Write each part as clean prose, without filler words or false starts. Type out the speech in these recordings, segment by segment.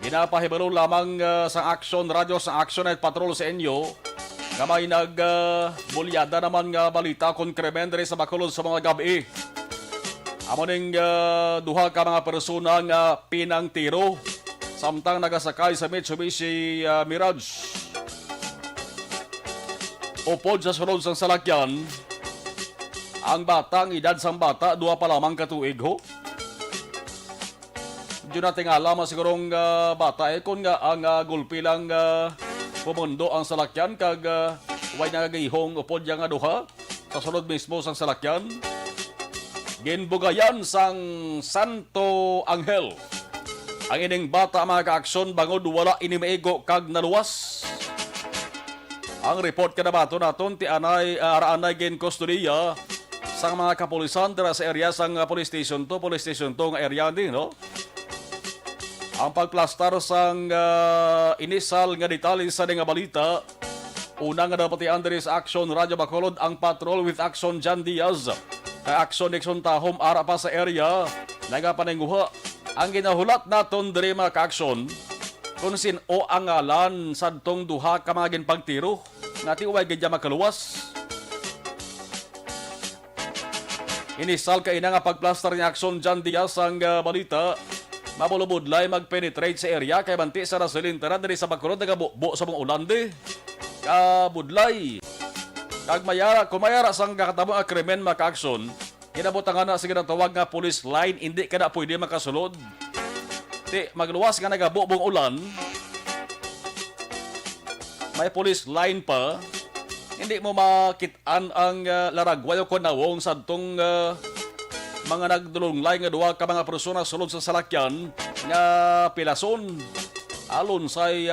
Ginapahibalo lamang sa Action Radio sa Action at Patrol sa inyo nga may nagbulyada naman nga balita kon krimen diri sa Bacolod sa mga gabi. Amo ning duha ka mga persona nga pinang tiro samtang nagasakay sa Mitsubishi Mirage. Upod sa sulod sang salakyan, ang batang edad sang bata duha pa lamang ka tuig ho. Diyo natin alam sigurong bata kung nga ang gulpi lang pumundo ang salakyan kag way nagagihong upod yang duha sa sulod mismo sang salakyan. Ginbugayan sang Santo Angel ang ining bata mga ka-aksyon bangod wala inimaigo kag naluwas. Ang report kanabato naton ti anay araanay gin kustodiya sang mga kapulisan tira sa area sang police station to nga area din no. Ang pagplastar sang inisal nga detalye sa nga balita, una nga napatian diri sa Action Radio Bacolod ang patrol with Action Jan Diaz. Kay Action Nixon Tahom ara pa sa area, nagapanenguha. Ang ginahulat naton diri mga ka-aksyon, kung sin-o ang ngalan sadtong duha ka mga ginpagtiro, ngati uway gidya makaluwas. Inisal kay na nga pagplastar ni Action Jan Diaz ang balita, mabulubudlay magpenetrate sa area kay banti sa rasilintara diri sa Bacolod nagabukbo sa mga ulande. Kabudlay. Kag mayara, kung mayara sang kakatamo ang krimen maka-aksyon, kinabutangan na sige tawag nga police line, hindi ka na pwede makasulod. Di, magluwas nga nagabukbong ulan, may police line pa, hindi mo makitaan ang laragway o kunawong sa itong mga nagdulunglay nga duwa ka mga persona sulod sa salakyan nga pilason alon say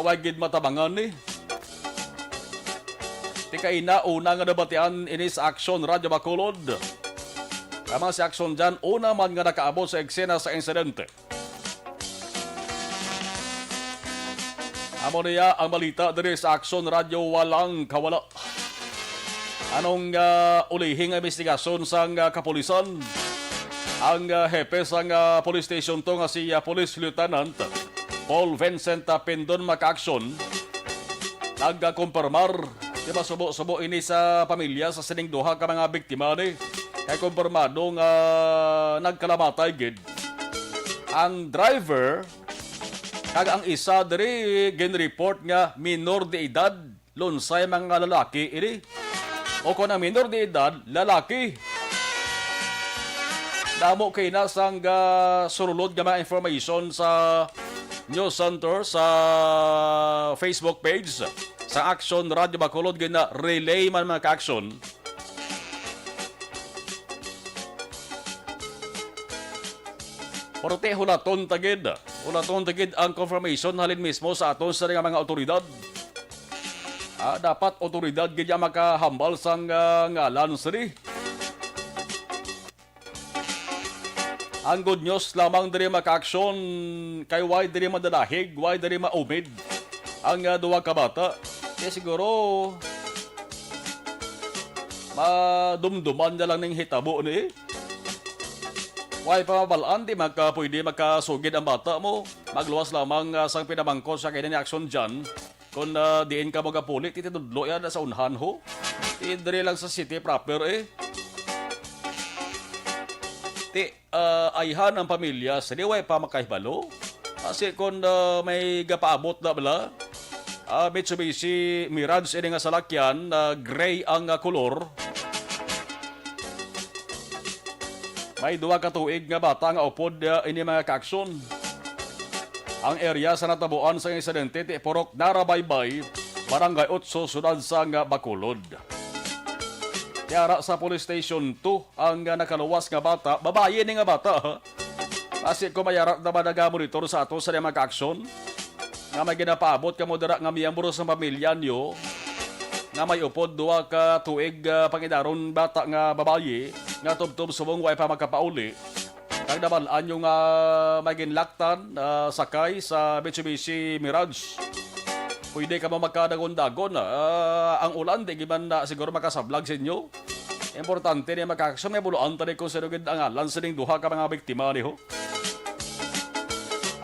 wagid matabangan ni tika ina una nga nabatian ini sa Action Radio Bacolod kama si Action dyan una man nga nakaabot sa eksena sa insidente. Amo niya ang balita diri sa Action Radio walang kawala. Anong ulihing investigasyon sang kapulisan? Ang hepe sang police station to nga si Police Lieutenant Paul Vincent Pindon maka-aksyon nagkumpirmar di ba subo-subo ini sa pamilya sa sining duha ka mga biktima ni kay kumpirmado nga nagkalamatay gid ang driver kag ang isa diri gin-report nga minor de edad lunsay mga lalaki ini. O kung ang minor de edad, lalaki. Damo kay nasang surulod nga mga information sa News Center sa Facebook page sa Action Radio Bacolod gina relay man mga ka-action. Porte hulaton tagid ang confirmation halin mismo sa aton sa mga otoridad. Dapat otoridad gidya makahambal sang ngalan siri. Ang good news lamang diri maka-aksyon kay why diri madalahig, why diri maumid ang duwa ka bata. Kaya siguro madumduman na lang ning hitabo ni. Why pa mabalaan di pwede makasugid ang bata mo. Magluwas lamang sang pinamangkot sa kanya ni Action dyan. Kung diin ka magapulit, itidudlo yan sa unhan ho. Idiri lang sa city proper ayhan ang pamilya, siniway pa makahibalo. Kasi kung may gapaabot na bala, Mitsubishi Mirage ini nga salakyan, gray ang kolor. May duwa katuig nga bata nga upod ini mga ka-aksyon. Ang area sa natabuan sa insidente ti Porok Narabaybay, Barangay 8, Sunod sang Bacolod. Tiara sa police station 2 ang nakaluwas nga bata, babae ni nga bata ha. Kasi kung mayara na monitor sa ato sa mga ka-aksyon, nga may ginapaabot ka mo dara nga miyambro sa pamilya niyo, nga may upod duwa ka tuig pangidaron bata nga babae, nga tubtub subong way pa magkapauli. Kag nabalaan yung may ginlaktan sakay sa Mitsubishi Mirage. Pwede ka mo magkadagon-dagon. Ang ulan, di giman na siguro makasablag sa inyo. Importante niya makakasya. May buluan tani kung sinugid ang alan sa duha ka mga biktima niyo.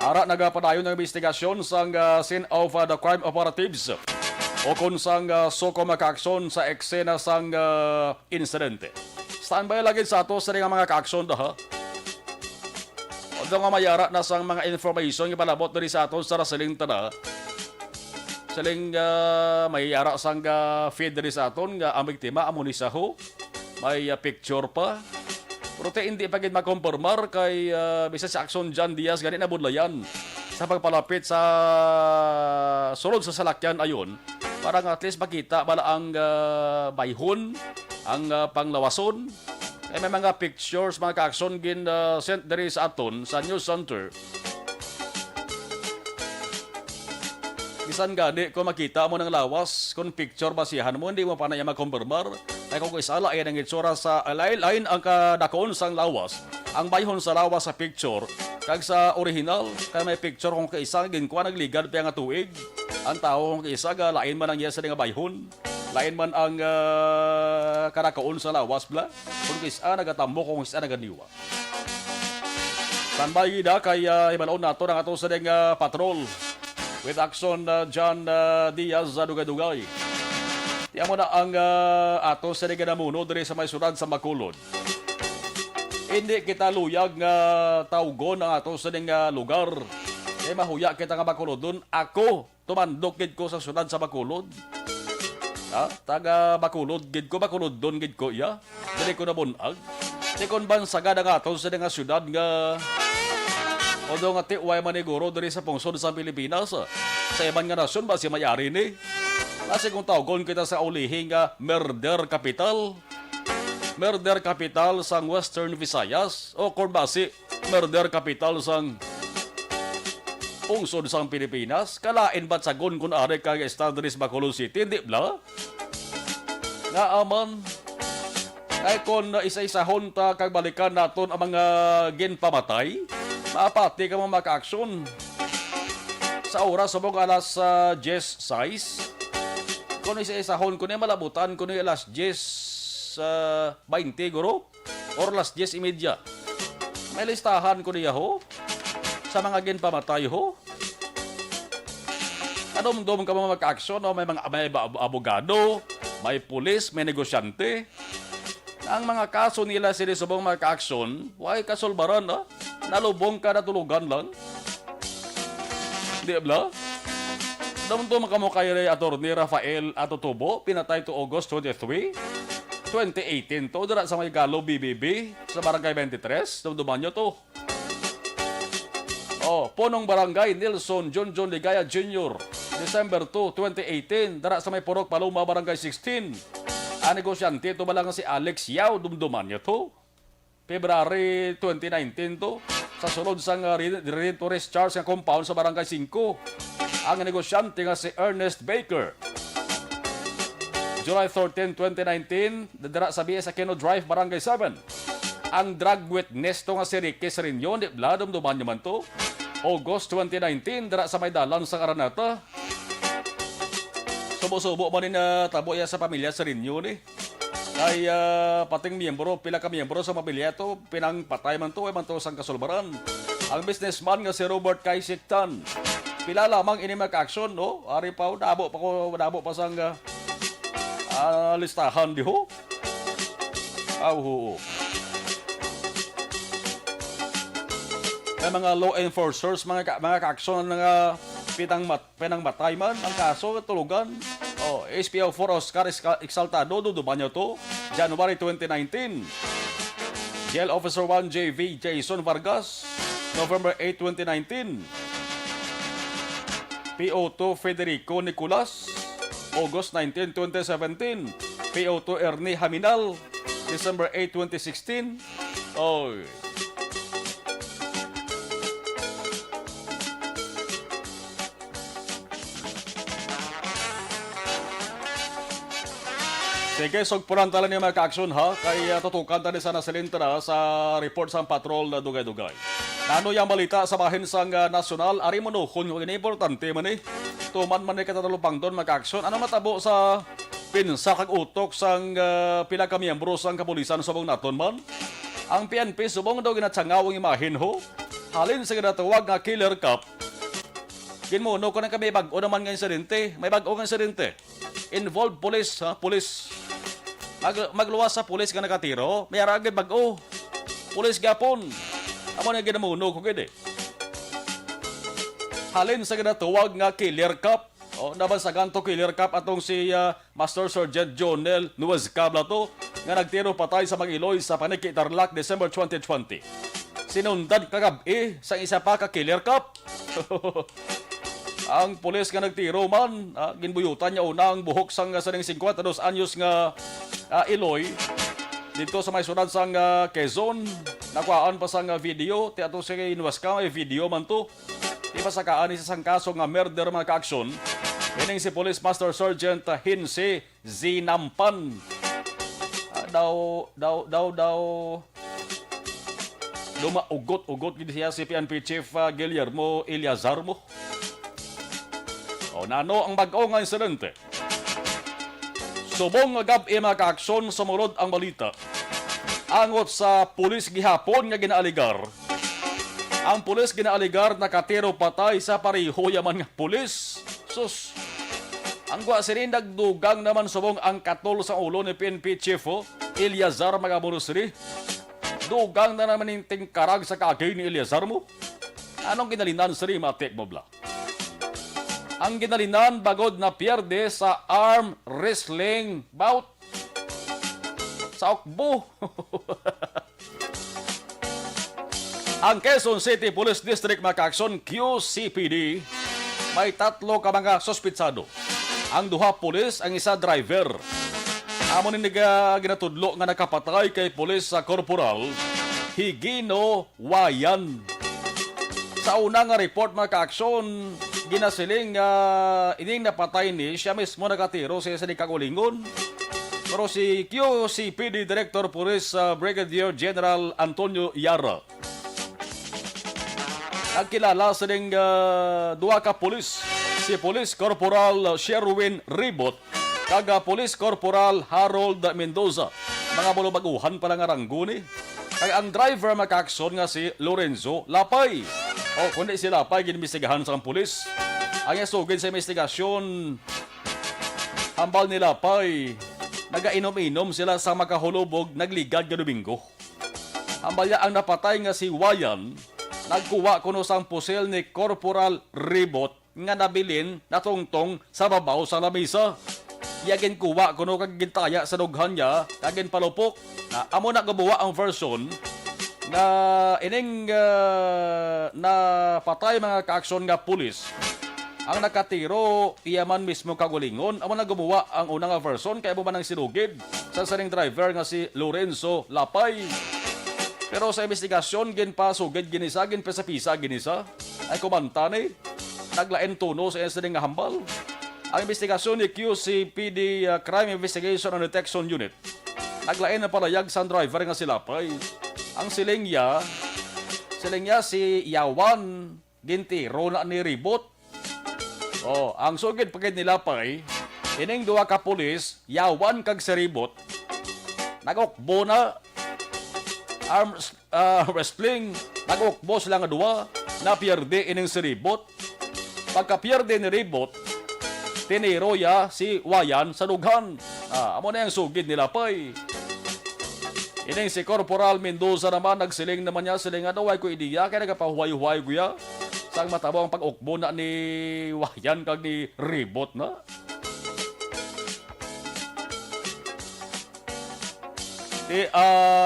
Ara nagapadayon ng investigasyon sa scene of the crime operatives o kung sang soko makaaksyon sa eksena sang insidente. Standby lagi sa ato sa mga kaaksyon ha. O nga mayara na sang mga information yung palabot na sa ato sa rasiling tada. Saling mayara sang feed na sa aton nga amig tima amunisaho. May picture pa. Pero hindi pa gid makumpirmar kay bisa sa Action John Diaz gani na budlayan sa pagpalapit sa sulod sa salakyan ayon para at least makita bala ang bayhon, ang panglawason. Ay may mga pictures, mga ka-action gin sent diri sa aton sa news center. Bisan gani kung makita mo ng lawas, kung picture basihan mo, hindi mo pa na yung makumpirmar. Ay kung isala ay ang itsura sa lain-lain ang kadakon sang lawas. Ang bayhon sa lawas sa picture, kag sa original, kaya may picture kung kaisa ginkuha nagligad pa nga tuig. Ang tao kung kaisa ga lain man ang iya sa nga bayhon. Lain man ang kadakon sa lawas bla. Kung kaisa nagatamo kung kaisa naganiwa. Standby gida kay ibalaon nato ng ato sa nga patrol. With Action John Diaz Dugay-Dugay. Tiyan mo na ang ato sa nga namuno diri sa may syudad sa Bacolod. Hindi kita luyag nga tawgon ang ato sa nga lugar. Kaya mahuya kita nga Bacolod dun. Ako, tumandok gid ko sa syudad sa Bacolod. Ha? Taga Bacolod gid ko, Bacolod dun gid ko iya. Dili ko na bunag. Di kon bansaga na nga ato sa nga syudad nga odo nga tiway maniguro diri sa pungsod sa Pilipinas. Sa ibang nga nasyon ba si mayari ni? Kasi kung tawgon kita sa ulihing nga murder capital. Murder capital sang Western Visayas o kung basi murder capital sang pungsod sang Pilipinas. Kalain ba't sagon kung ari kag Estadris Bacolod City? Hindi bla? Nga aman. Ay kung isa-isahon ta kag balikan naton ang mga ginpamatay. Maapati ka mo maka-aksyon. Sa oras subong alas 10:06. Kung isa-isahon ko na malabutan ko na alas 10:20 guro or alas 10:30. May listahan ko niya ho sa mga ginpamatay ho. Adom-dom ka mo maka-aksyon o may abogado, may pulis, may negosyante. Ang mga kaso nila sila subong maka-aksyon, why kasulbaran ha? Nalubong ka na tulugan lang. Di ba? Damto makamo kay Attorney Rafael Atotubo, pinatay to August 23, 2018 to. Dara sa may Galo BBB sa Barangay 23. Damduman nyo to. Punong Barangay Nelson John Ligaya Jr. December 2, 2018. Dara sa may Purok Paloma Barangay 16. Ang negosyante to balang si Alex Yao. Damduman nyo to. February 2019 to. Sa sulod sang Tourist Charles nga compound sa Barangay 5. Ang negosyante nga si Ernest Baker. July 13, 2019, dadara sa BS Aquino Drive, Barangay 7. Ang drug witness to nga si Ricky Serino, di bladom duman naman to. August 2019, dara sa may dalan sa Aranata. Subo-subo man na tabo ya sa pamilya Serino ni. Ay pating miyembro, pila ka miyembro sa pamilya to, pinang patay man to, ay man to sang kasulbaran. Ang businessman nga si Robert Kaisiktan. Pila lamang ini maka-aksyon, no? Ari pa, dabo pa sang listahan di ho. Ho. May mga law enforcers, mga ka-aksyon nga pinang matay man ang kaso tulugan. SPO 4 Oscar Exaltado, duduban nyo to. January 2019. Jail Officer 1 JV Jason Vargas, November 8, 2019. PO2 Federico Nicolas, August 19, 2017. PO2 Ernie Haminal, December 8, 2016. Sige, sugpuran tala niya mga ka-aksyon ha. Kay tutukan tani sana silintara sa report sa patrol na Dugay-Dugay. Nano yung balita sa bahin sang nasyonal, ari mo no, kung importante man eh. Tuman man eh katalupang doon mga ka-aksyon. Ano matabo sa pinsa kag utok sang pila ka miyembro sang kapulisan sa buong naton man? Ang PNP subong daw ginatsangaw ang imahin ho. Halin sa ginatawag nga Killer Cup, kinmuno ko na kami bag-o naman nga insidente. May bag-o nga insidente. Involved police, ha? Police. Magluwas sa police nga nakatiro, may aragay bag-o. Police gapon. Amo na ginamuno ko gini. Halin sa ginatawag nga Killer Cup. O, nabansagan to Killer Cup atong si Master Sergeant Jonel Nuez Cablato nga nagtiro patay sa Mag-Iloy sa Paniki Tarlac, December 2020. Sinundan kagabi sa isa pa ka Killer Cup. Ang pulis nga nagtiro man, ginbuyutan niya unang buhok sang saning 52 anyos nga Iloy dito sa may sunod sang Quezon. Nakuhaan pa sang video, ti ato si Nuez ka may video man to. Di pa sa kaani sa sang kaso nga murder mga ka-aksyon. Meaning si Police Master Sergeant Hinse Zinampan. Ugot gid siya si PNP Chief Guillermo Eliazar mo. O nano ang bag-o nga insidente. Subong nga gabi mga ka-aksyon sumulod ang balita. Angot sa pulis gihapon nga ginaaligar. Ang pulis ginaaligar nakatiro patay sa pareho yaman nga pulis. Sus. Ang gwa sirin nagdugang naman subong ang katol sa ulo ni PNP Chief Eliazar Magaburusri. Dugang na naman yung tingkarag sa kagay ni Eliazar mo. Anong ginalinan siri matik mo bla? Ang ginalinan bagod na pierde sa arm wrestling bout sa Okbo. Ang Quezon City Police District Makaakson QCPD may 3 ka mga sospitsado. Ang 2 pulis, ang isa driver. Amo ni ginatudlo nga nakapatay kay Police Corporal Higino Wayan. Sa una nga report mga ka-aksyon, ginasiling ining napatay ni siya mismo nakatiro sa isa ni Kagulingon. Pero si QCPD Director Police Brigadier General Antonio Yara nagkilala sa ding 2 ka pulis. Si Police Corporal Sherwin Ribot kaga Police Corporal Harold Mendoza. Mga bulubaguhan pa lang nga rangguni. Kaya ang driver makakson nga si Lorenzo Lapay. O kundi si Lapay ginimestigahan sa pulis. Ang isugid sa investigasyon, hambal ni Lapay, nagainom-inom sila sa makahulubog nagligad nga Domingo. Hambal niya ang napatay nga si Wayan, nagkuha kuno sang pusil ni Corporal Ribot nga nabilin na tungtong sa babaw sa lamisa. Yagin kuha kuno kag gintaya sa dughan niya, kagin palupok. Amo na gabuwa ang version na ining na patay mga ka-aksyon nga pulis. Ang nakatiro, iyaman mismo Kagulingon. Amo na gumawa ang unang version kaya mo man ang sinugid sa saring driver nga si Lorenzo Lapay. Pero sa investigasyon, ginpasugid ginisa, ginpesa-pisa ginisa, ay kumantani, naglain tuno sa insideng nga hambal. Ang investigasyon ni QCPD Crime Investigation and Detection Unit, naglain na palayag sa driver nga si Lapay. Ang silingya si Yawan, gintiro na ni Ribot. Ang sugid pagkid ni Lapay, ining 2 ka pulis, Yawan kag si Ribot, nagokbo na arms wrestling, nag-ukbo sila nga 2, napierde ining si Ribot. Pagka-pierde ni Ribot, tiniro ya si Wayan sa dughan. Amo na yung sugid ni Lapay. Ining si Corporal Mendoza naman, nagsiling naman niya, siling nga daw ay ko ideya, kaya nagapahuway-huway ko ya. Sang matabo ang pag-ukbo na ni Wayan kag ni Ribot na.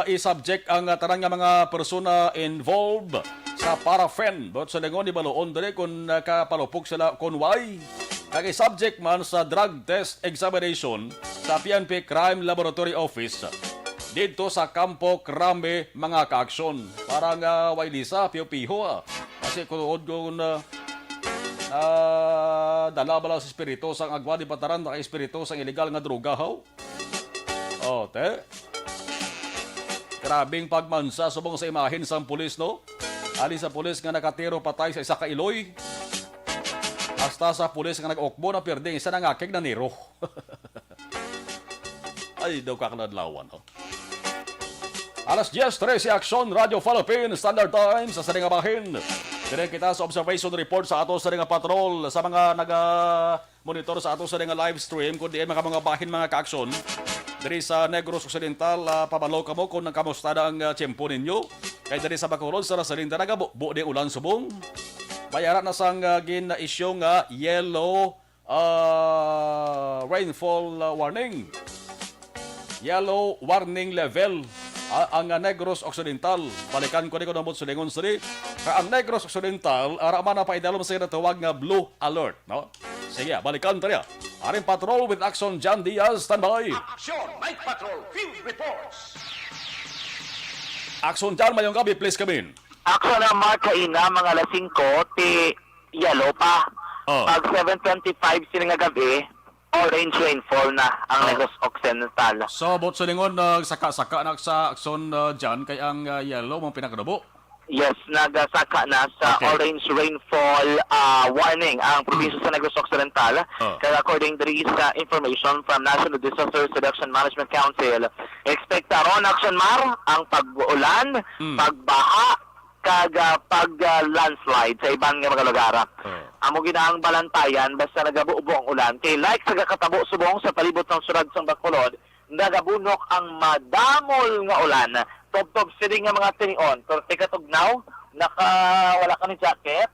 I-subject ang tarang nga mga persona involved sa parafen. But sa lingon ni Baloon dali kung kapalupok sila kunway. Kag subject man sa drug test examination sa PNP Crime Laboratory Office dito sa Campo Crame mga ka-aksyon. Parang wailisa, piyo-piho Kasi kung dala bala sa espiritu sang agwa di pataran na espiritu sang illegal nga droga haw. Grabing pagmansa subong sa imahin sang pulis, no? Ali sa pulis nga nakatiro patay sa isa ka Iloy. Hasta sa pulis nga nag-okbo na pirdeng isa nangakig na niro. Ay, daw kakladlawan, Alas 10:13 Aksyon Radio Philippines Standard Time sa Saringa Bahin. Dire kita sa observation report sa ato sa Saringa Patrol sa mga naga-monitor sa ato sa Saringa live stream kundi mga bahin mga kaaksyon. Dire sa Negros Occidental, pabalo kamo kung kamusta na ang tiyempo ninyo. Kaya dire sa Bacolod sa Rasalinda nagabuo di ulan subong. Bayaran na sang gin-issue nga yellow rainfall warning. Yellow warning level ang Negros Occidental. Balikan ko ni ko nabot sa lingon sini. Ang Negros Occidental, araman na paidalom sa natawag nga blue alert. No? Sige, balikan tayo. Aring patrol with Action John Diaz, standby. Action, Night Patrol, Field Reports. Action John, mayong gabi, please come in. Action na marka ina mga alas 5 ti yellow pa. Pag 7:25 sila nga gabi, orange rainfall na ang Negros Occidental. So, bot sa lingon, saka-saka na sa Action John, kay ang yellow mong pinakadabo. Yes, nagasaka na sa Okay. orange rainfall warning ang probinsya sa Negros Occidental. Kaya according to sa information from National Disaster Reduction Management Council, expecta ron Action Mar ang pag-ulan, pagbaha, pag-landslide sa ibang mga lugar. Amo ginaang balantayan basta nagabuubo ang ulan. Kay like sa katabo subong sa palibot ng surad sa Bacolod, nagabunok ang madamol nga ulan. Tob-tob sila nga mga tinion. Pero tikatugnaw, wala ka ni jacket.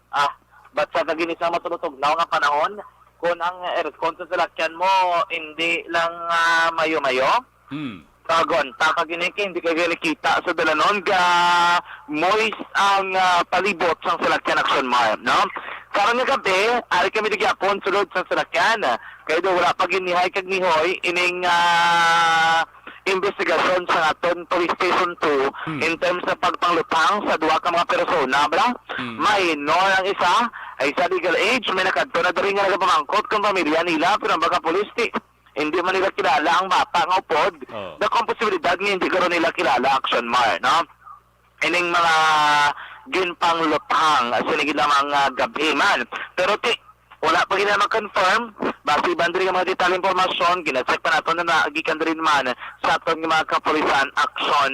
Ba't sa naging isang matutugnaw nga panahon, kung ang aircon sa salakyan mo, hindi lang mayo-mayo, kagon, takaginiki, hindi ka kita sa dalanon, moist ang palibot sa salakyan Action Mar, no? Karang nga gabi, ari kami nagyapon sulod sa salakyan. Kaya do wala pa ginihay kag nihoy, ining investigasyon sa aton Police Station 2 in terms sa pagpanglutang sa duwa ka mga persona, bra? Minor ang isa, ay sa legal age, may nakadto na rin nga nagpamangkot kung pamilya nila, pero ang baka police hindi man nila kilala ang bata nga upod. The posibilidad nga hindi karon nila kilala Action Mar, no? Ining mga ginpanglutang sinigid na mga gabi man. Pero wala pa gina mag-confirm. Basi bandri nga mga detalyeng informasyon, ginacheck pa nato na nagikan rin man sa aton nga mga kapulisan Action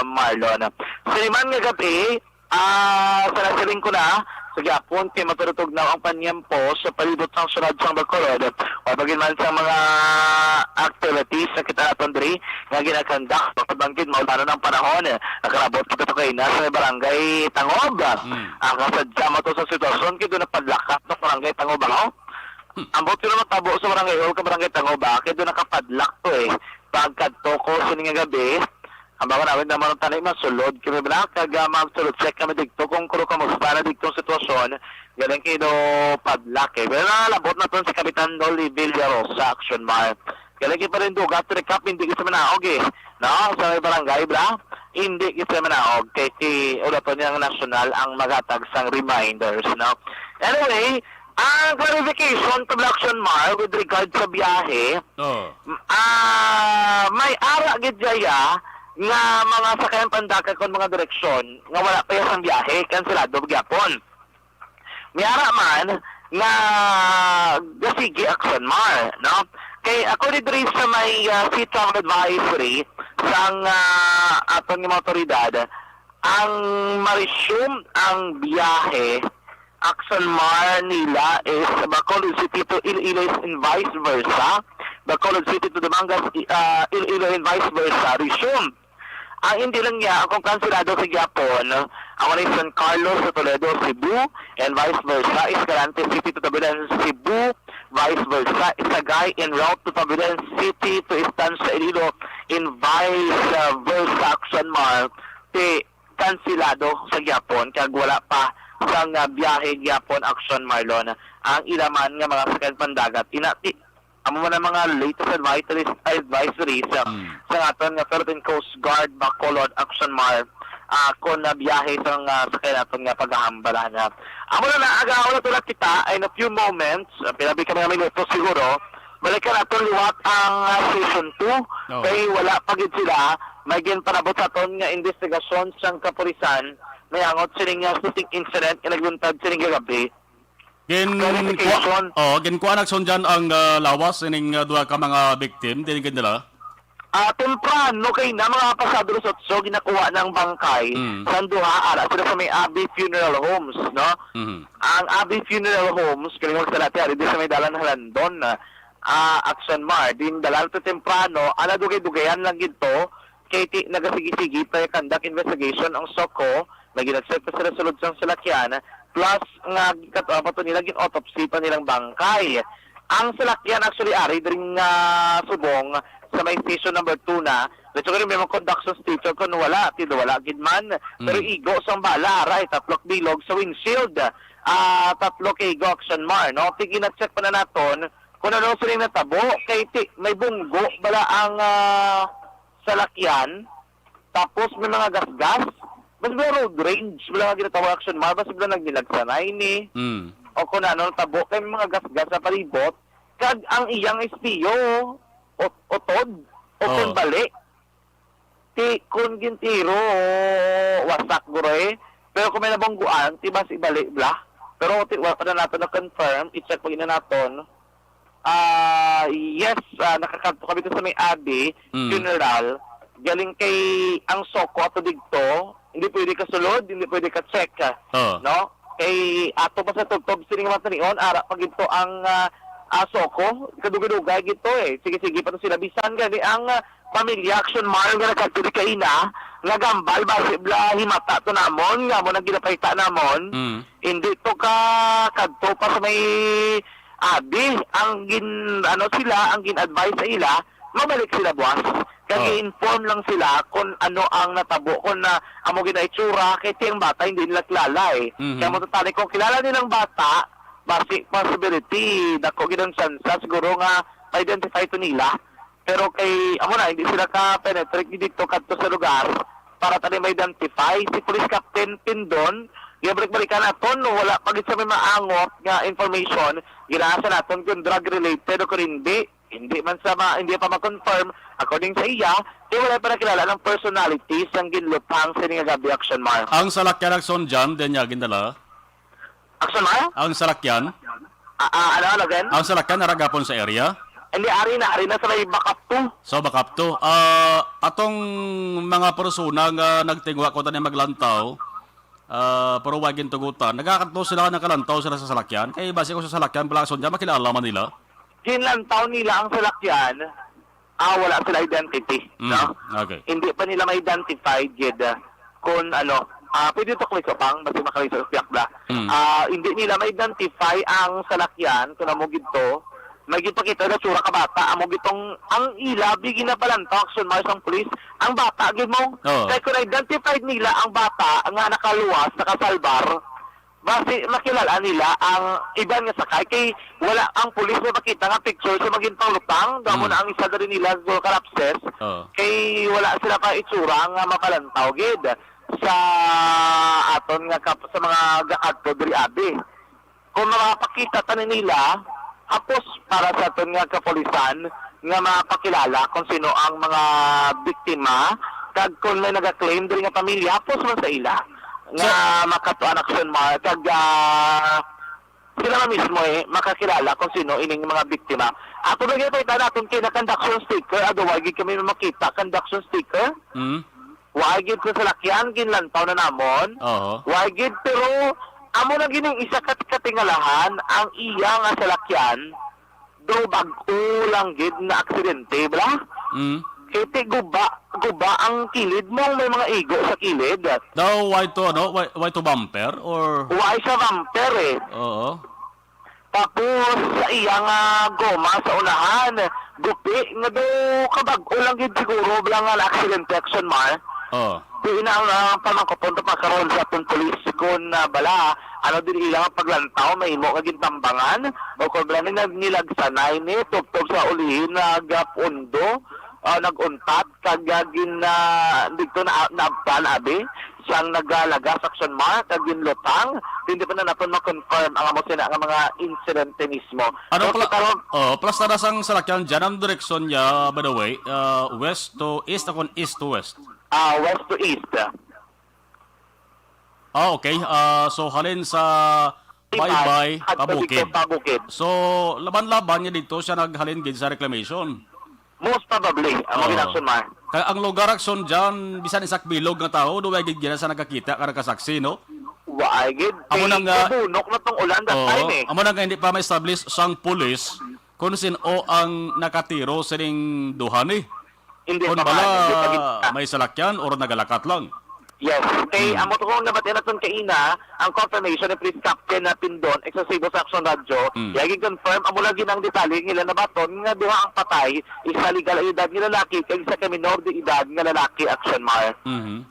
Marlon. Sa liman nga gabi, sa nasiling ko na, sa Japon, kay maturutog na ang panyampo sa palibot ng sunod sa Bacolod. O bagin man sa mga activities na kita natin diri, nga ginakandak, pagbanggit, maulano ng panahon. Nakarabot kita ito kayo na sa barangay Tangob. Ang kasadya mo to sa sitwasyon, kaya doon napadlakat ng barangay Tangob ako. Ang buti naman tabo sa barangay Hall ka barangay Tangob, kaya doon nakapadlak to Pagkadto ko sa nga gabi, ang bago namin naman ang tanay masulod, kami ba magsulod check kami dito kung kuro kamusta na dito ang sitwasyon, galing kayo padlak Pero nalabot na ito si Kapitan Dolly Villarosa, Action Mar. Galing kayo pa rin do, got to recap, hindi kasi manaog No, sa may barangay, bra? Hindi kasi manaog. Kaya ulato niyang nasyonal ang magatag sang reminders, no? Anyway, ang clarification to Action Mar with regard sa biyahe, may ara gid jaya nga mga sakayan pandaka kon mga direksyon nga wala pa yung biyahe, kanselado gyapon. Miyara man nga gasigi Action Mar, no? Kay ako diri sa may Sea Travel Advisory sang aton nga otoridad, ang ma-resume ang biyahe Action Mar nila is Bacolod City to Iloilo and vice versa. Bacolod City to Dumangas, Iloilo and vice versa. Resume. Ang hindi lang niya, kung kansilado sa Japon, ang wala San Carlos sa Toledo, Cebu, and vice versa, Escalante City to Tabilan, Cebu, vice versa, Isagay en route to Tabilan City to Estancia Iloilo, in vice versa, Action Mar, kansilado sa Japon, kaya wala pa sa biyahe Japon, Action Marlon, ang ilaman nga mga sakyan pandagat, amo man ang mga latest advisories sa aton nga Philippine Coast Guard Bacolod Action Mar kung biyahe sa sakay naton nga paghahambala na. Amo na naagaw na tulad kita ay na few moments, pinabi kami ng minuto siguro, balikan naton liwat ang Station 2 kay wala pagid sila, may ginpanabot aton nga investigasyon sang kapulisan may angot sining shooting incident nga nagbuntag sining gabi. Ginkuan Action dyan ang lawas ining duha ka mga victim, dinigin nila? temprano kay na mga pasado sa 8 ginakuha ng bangkay sa duha ara sila sa may Abbey Funeral Homes, no? Ang Abbey Funeral Homes kini mo sa lahat di sa may dalan ng London Action Mar din dalan to temprano ana dugay-dugayan lang gito kay nagasigi-sigi pa conduct investigation ang SOCO naginagset pa sila sulod sang salakyan plus nga katuwa pa to nila gin autopsy pa nilang bangkay. Ang salakyan actually ari dring subong sa may station number 2 na. Let's go rin may mga conduction sticker kung wala. Tido wala gid man. Pero igo sang bala. Right, tatlok bilog sa windshield. Tatlo kay igo action mar. No? Tigi na check pa na naton kung ano sila natabo. Kay may bunggo bala ang salakyan. Tapos may mga gas-gas. Mas may road range. Bala nga ginatawa action mar. Basta bala nagnilagsanay ni. O kung ano tabo. Kay may mga gas-gas sa palibot. Kag ang iyang espiyo otod o kung bali ti kun gintiro wasak guroy pero kung may nabangguan ti bas ibali bla pero ti wa pa na nato na confirm i-check pag ina naton yes nakakanto kami sa may Abbey Funeral galing kay ang SOCO ato digto hindi pwede ka sulod hindi pwede ka check no kay ato pa sa tugtog sining matanion ara pag ito ang SOCO, kadugay-dugay gito Sige-sige pa to sila. Bisan gani ang pamilya action mar nga nagkaturi kay ina, nga gambal, basi bla himata to namon, nga mo nang ginapayta namon. Hindi to ka kadto pa sa may abi. Ang ang gin-advise sa ila, mabalik sila buwas. Kaya inform lang sila kung ano ang natabo, kung amo ginaitsura, kaya tiyang bata hindi nila kilala Kaya mo tatali kung kilala nilang bata, basic possibility dako gid ang chance siguro nga identify to nila pero kay amo na hindi sila ka penetrate dito kadto sa lugar para tani ma-identify si Police Captain Pindon gibalik-balikan naton wala pagit sa may maangot nga information ginasa naton kung drug related o kung hindi man sa hindi pa ma-confirm according sa iya wala pa nakilala ng personalities ang ginlupang sa nga gabi action mar Ang salakyan Akson dyan, din niya gindala? action mar Ang salakyan? ano again? Ang salakyan naragapon sa area? Hindi, ari na sa may backup to. So backup to. Atong mga persona nga nagtingwa ko tani maglantaw, pero wagin tugutan. Nagakanto sila ng kalantaw sila sa salakyan. Kaya base ko sa salakyan, Balakson dyan, makilala man nila. Ginlantaw nila ang salakyan, wala sila identity. No? Okay. Hindi pa nila ma-identify, Jed, kung pwede ito kliso pang, basta makaliso sa piyakla. Hindi nila ma-identify ang salakyan, kung namugid to, may gipakita na tsura ka bata, amog itong, ang ila, bigin na palantok, sunmars ang pulis, ang bata, gid mo. Kaya kung identified nila ang bata, nga nakaluwas, nakasalbar, basi makilala nila ang iban nga sakay, kay wala ang pulis na makita nga picture sa maging panglutang, damo na ang isa na rin nila sa kalapses, kay wala sila pa itsura nga mapalantaw, gid sa aton nga sa mga gaadto diri abi. Kung makapakita tanin nila, apos para sa aton nga kapolisan nga mapakilala kung sino ang mga biktima, kag kung may naga-claim diri nga pamilya, apos man sa ila nga makatuan action mar kag sila na mismo makakilala kung sino ining mga biktima. Ato na gayta naton kay na conduction sticker, otherwise kami makita conduction sticker. Wagid sa salakyan, ginlantaw na namon. Wagid, pero amo na gining isa katingalahan ang iya nga salakyan do bag-o lang gid na aksidente, bla? Kaya guba ang kilid mo, may mga igo sa kilid. Daw, why to bumper? Or... Why sa bumper Tapos sa iya nga goma sa unahan, gupi, nga do kabag-o lang gid siguro, bla nga na aksidente action mar. Di na ang pamangkapunta pa karon sa atong polis kung bala, din ilang paglantaw, may imo kaging tambangan, o kung bala nilagsanay ni, tuptop sa ulihin, nagapundo, naguntat, kagagin dito na abtan, abi, siyang nagalaga sa action mark, kagin lutang, hindi pa na natin ma-confirm ang mga insidente mismo. Plus na sang salakyan dyan, ang direksyon niya, by the way, west to east, akong east to west. West to east. Okay. So, halin sa Baybay, Pabukid. So, laban-laban niya dito siya naghalin gid sa reclamation. Most probably, ang Oo. mga ginakson man. Kaya ang lugar akson dyan, bisan isak bilog nga tao, duwag gid sa nakakita, karang kasaksi, no? Waay, gid. Amo nang nga- bunok na tong ulan that time eh. amo na nga hindi pa ma-establish sang pulis kung sino ang nakatiro sa ning duhan eh. Hindi Kung pa man. Hindi pa gid- bala may salakyan or nagalakat lang. Yes. Kay amo to kung nabatin naton kaina ang confirmation ni Police Captain na Pindon Excessivo sa Action Radio. Yagi confirm amo lagi ng detalye nila na baton nga duha ang patay isa legal edad nga lalaki kag isa ka minor de edad nga lalaki Action Mar. Mhm.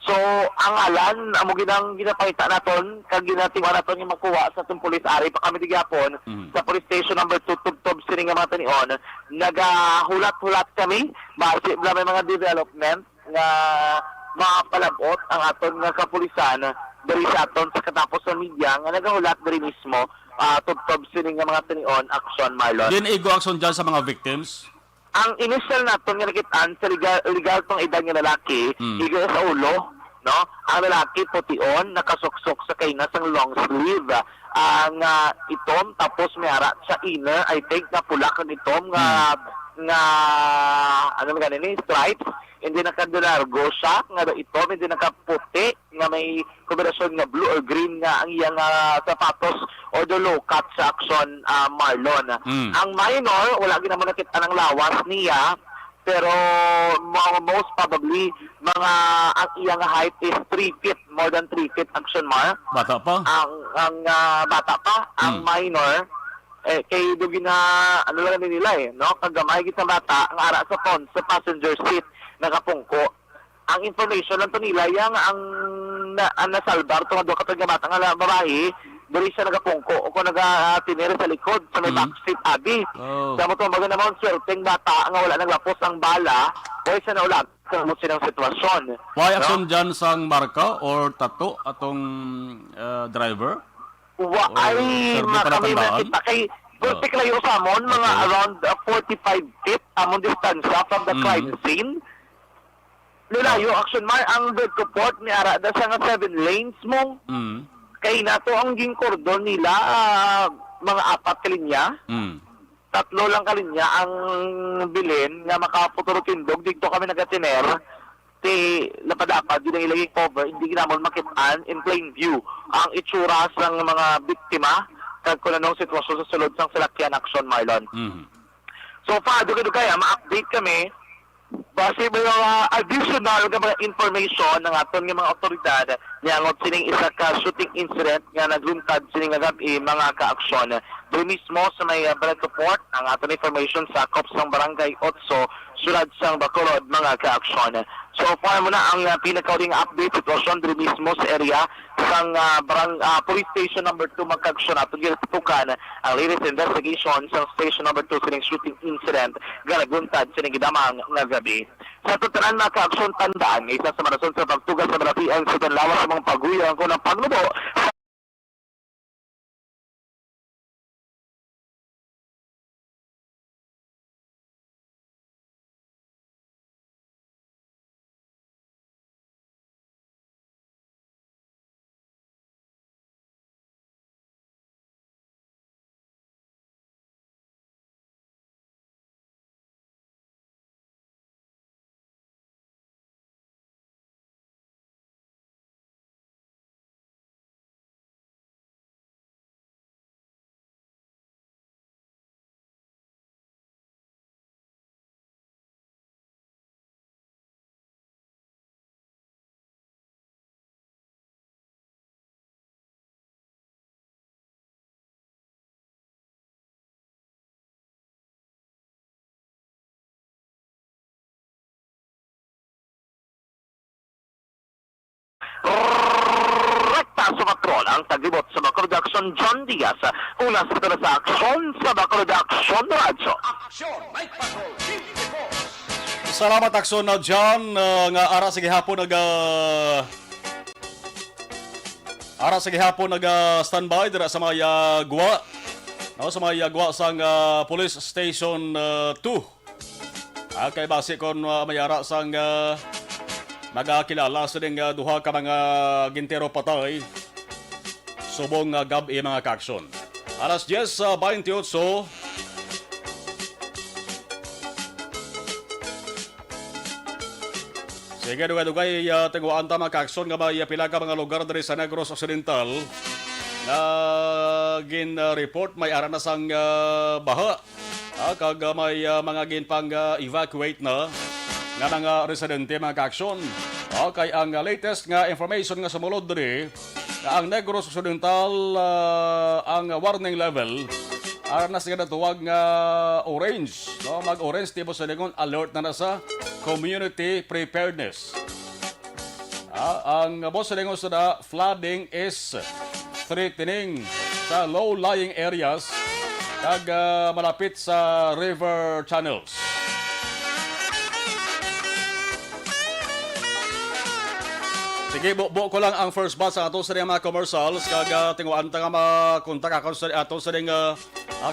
So ang alan amo ginang ginapakita naton kag ginatiwa naton yung magkuha sa atong police ari pa kami digapon sa police station number 2 tubtob sini nga mga tanion nagahulat-hulat kami base bla may mga development nga mapalabot ang aton nga kapulisan diri sa aton sa katapos sa media nga nagahulat diri mismo tubtob sini nga mga tanion Action Marlon. Din igo action dyan sa mga victims. Ang initial naton nga nakitaan sa legal tong edad nga lalaki, igo sa ulo, no? Ang lalaki pution, nakasuksok sa kainas ang long sleeve. Ang itom tapos may ara sa inner, I think na pula kan itom nga ano man ganin stripes, hindi nakadulargo siya nga itom, hindi nakaputi nga may kombinasyon nga blue or green nga ang iyang sapatos o the low cut sa Action Marlon. Ang minor, wala gid naman nakita ng lawas niya, pero most probably mga ang iyang height is 3 feet, more than 3 feet Action Mar. Bata pa. Ang bata pa, ang minor kay dugi na ano lang nila no, kagamay gid sa bata ang ara sa phone sa passenger seat nakapungko. Ang information lang to nila yang ang nasalbar to nga duha ka bata nga babae diri siya nagapungko o kung nagatinere sa likod sa may backseat abi. Sa mo to baga naman swerteng bata nga wala naglapos ang bala o siya na ulag sa mo silang sitwasyon. Why action dyan sang marka or tato atong driver? Ay, sir, may kami palatandaan? nakita kay Gulpik layo sa amon, mga Okay. around 45 feet among distansya from the crime scene. Nilayo, Action Mar, ang bird report ni Arada siya nga 7 lanes mo. Mm. Kay nato ang ging cordon nila, mga 4 kalinya. Mm. 3 lang kalinya ang bilin nga makaputuro tindog. Dito kami nagatiner. Ti lapad-lapad, yun ang ilagay cover, hindi ginamon makitaan in plain view ang itsura ng mga biktima kag kung anong sitwasyon sa sulod sang salakyan Action Marlon. Mm. So far, dugay-dugay, ma-update kami base may mga additional nga mga information ng aton nga mga otoridad niyangot sining isa ka shooting incident nga naglungtad sining nga gabi mga ka-aksyon. Doon mismo sa may blood report ang aton information sa Cops ng Barangay 8 sulad sang Bacolod mga ka-aksyon. So far mo na ang pinakauling update sitwasyon doon mismo sa area sang police station number 2 magka-aksyon aton ginatutukan ang latest investigation sa station number 2 sining shooting incident nga naglungtad sining gidamang nga gabi. Sa tutanan mga ka-aksyon tandaan isa sa marason sa pagtugas sa marapian sa tanlawas sa mga paguyang ko ng pagnubo rekta sa patrol ang taglibot sa Bacolod Action John Diaz. Una sa tala sa aksyon sa Bacolod Action Radio. Action Night Patrol Field Reports. Salamat aksyon na dyan nga ara sige hapon standby dira sa mga yagwa. No, sa mga yagwa sang Police Station 2. Kay base kon mayara sang nagakilala sa ding duha ka mga gintero patay subong gabi mga kaaksyon. Alas 10:28 Sige, dugay-dugay, tingwaan ta mga kakson nga may pila ka mga lugar diri sa Negros Occidental na gin-report may ara na sang baha. Kag may mga ginpang evacuate na nga mga residente mga kakson. Kay ang latest nga information nga sumulod diri nga ang Negros Occidental ang warning level ara na siya natuwag nga orange. No? Mag-orange tipo sa lingon, alert na sa community preparedness. Ang boss sa lingon sa flooding is threatening sa low-lying areas kag malapit sa river channels. Sige, buo ko lang ang first batch sa ato sa mga commercials kag tinguan ta nga makontak ako sa ato sa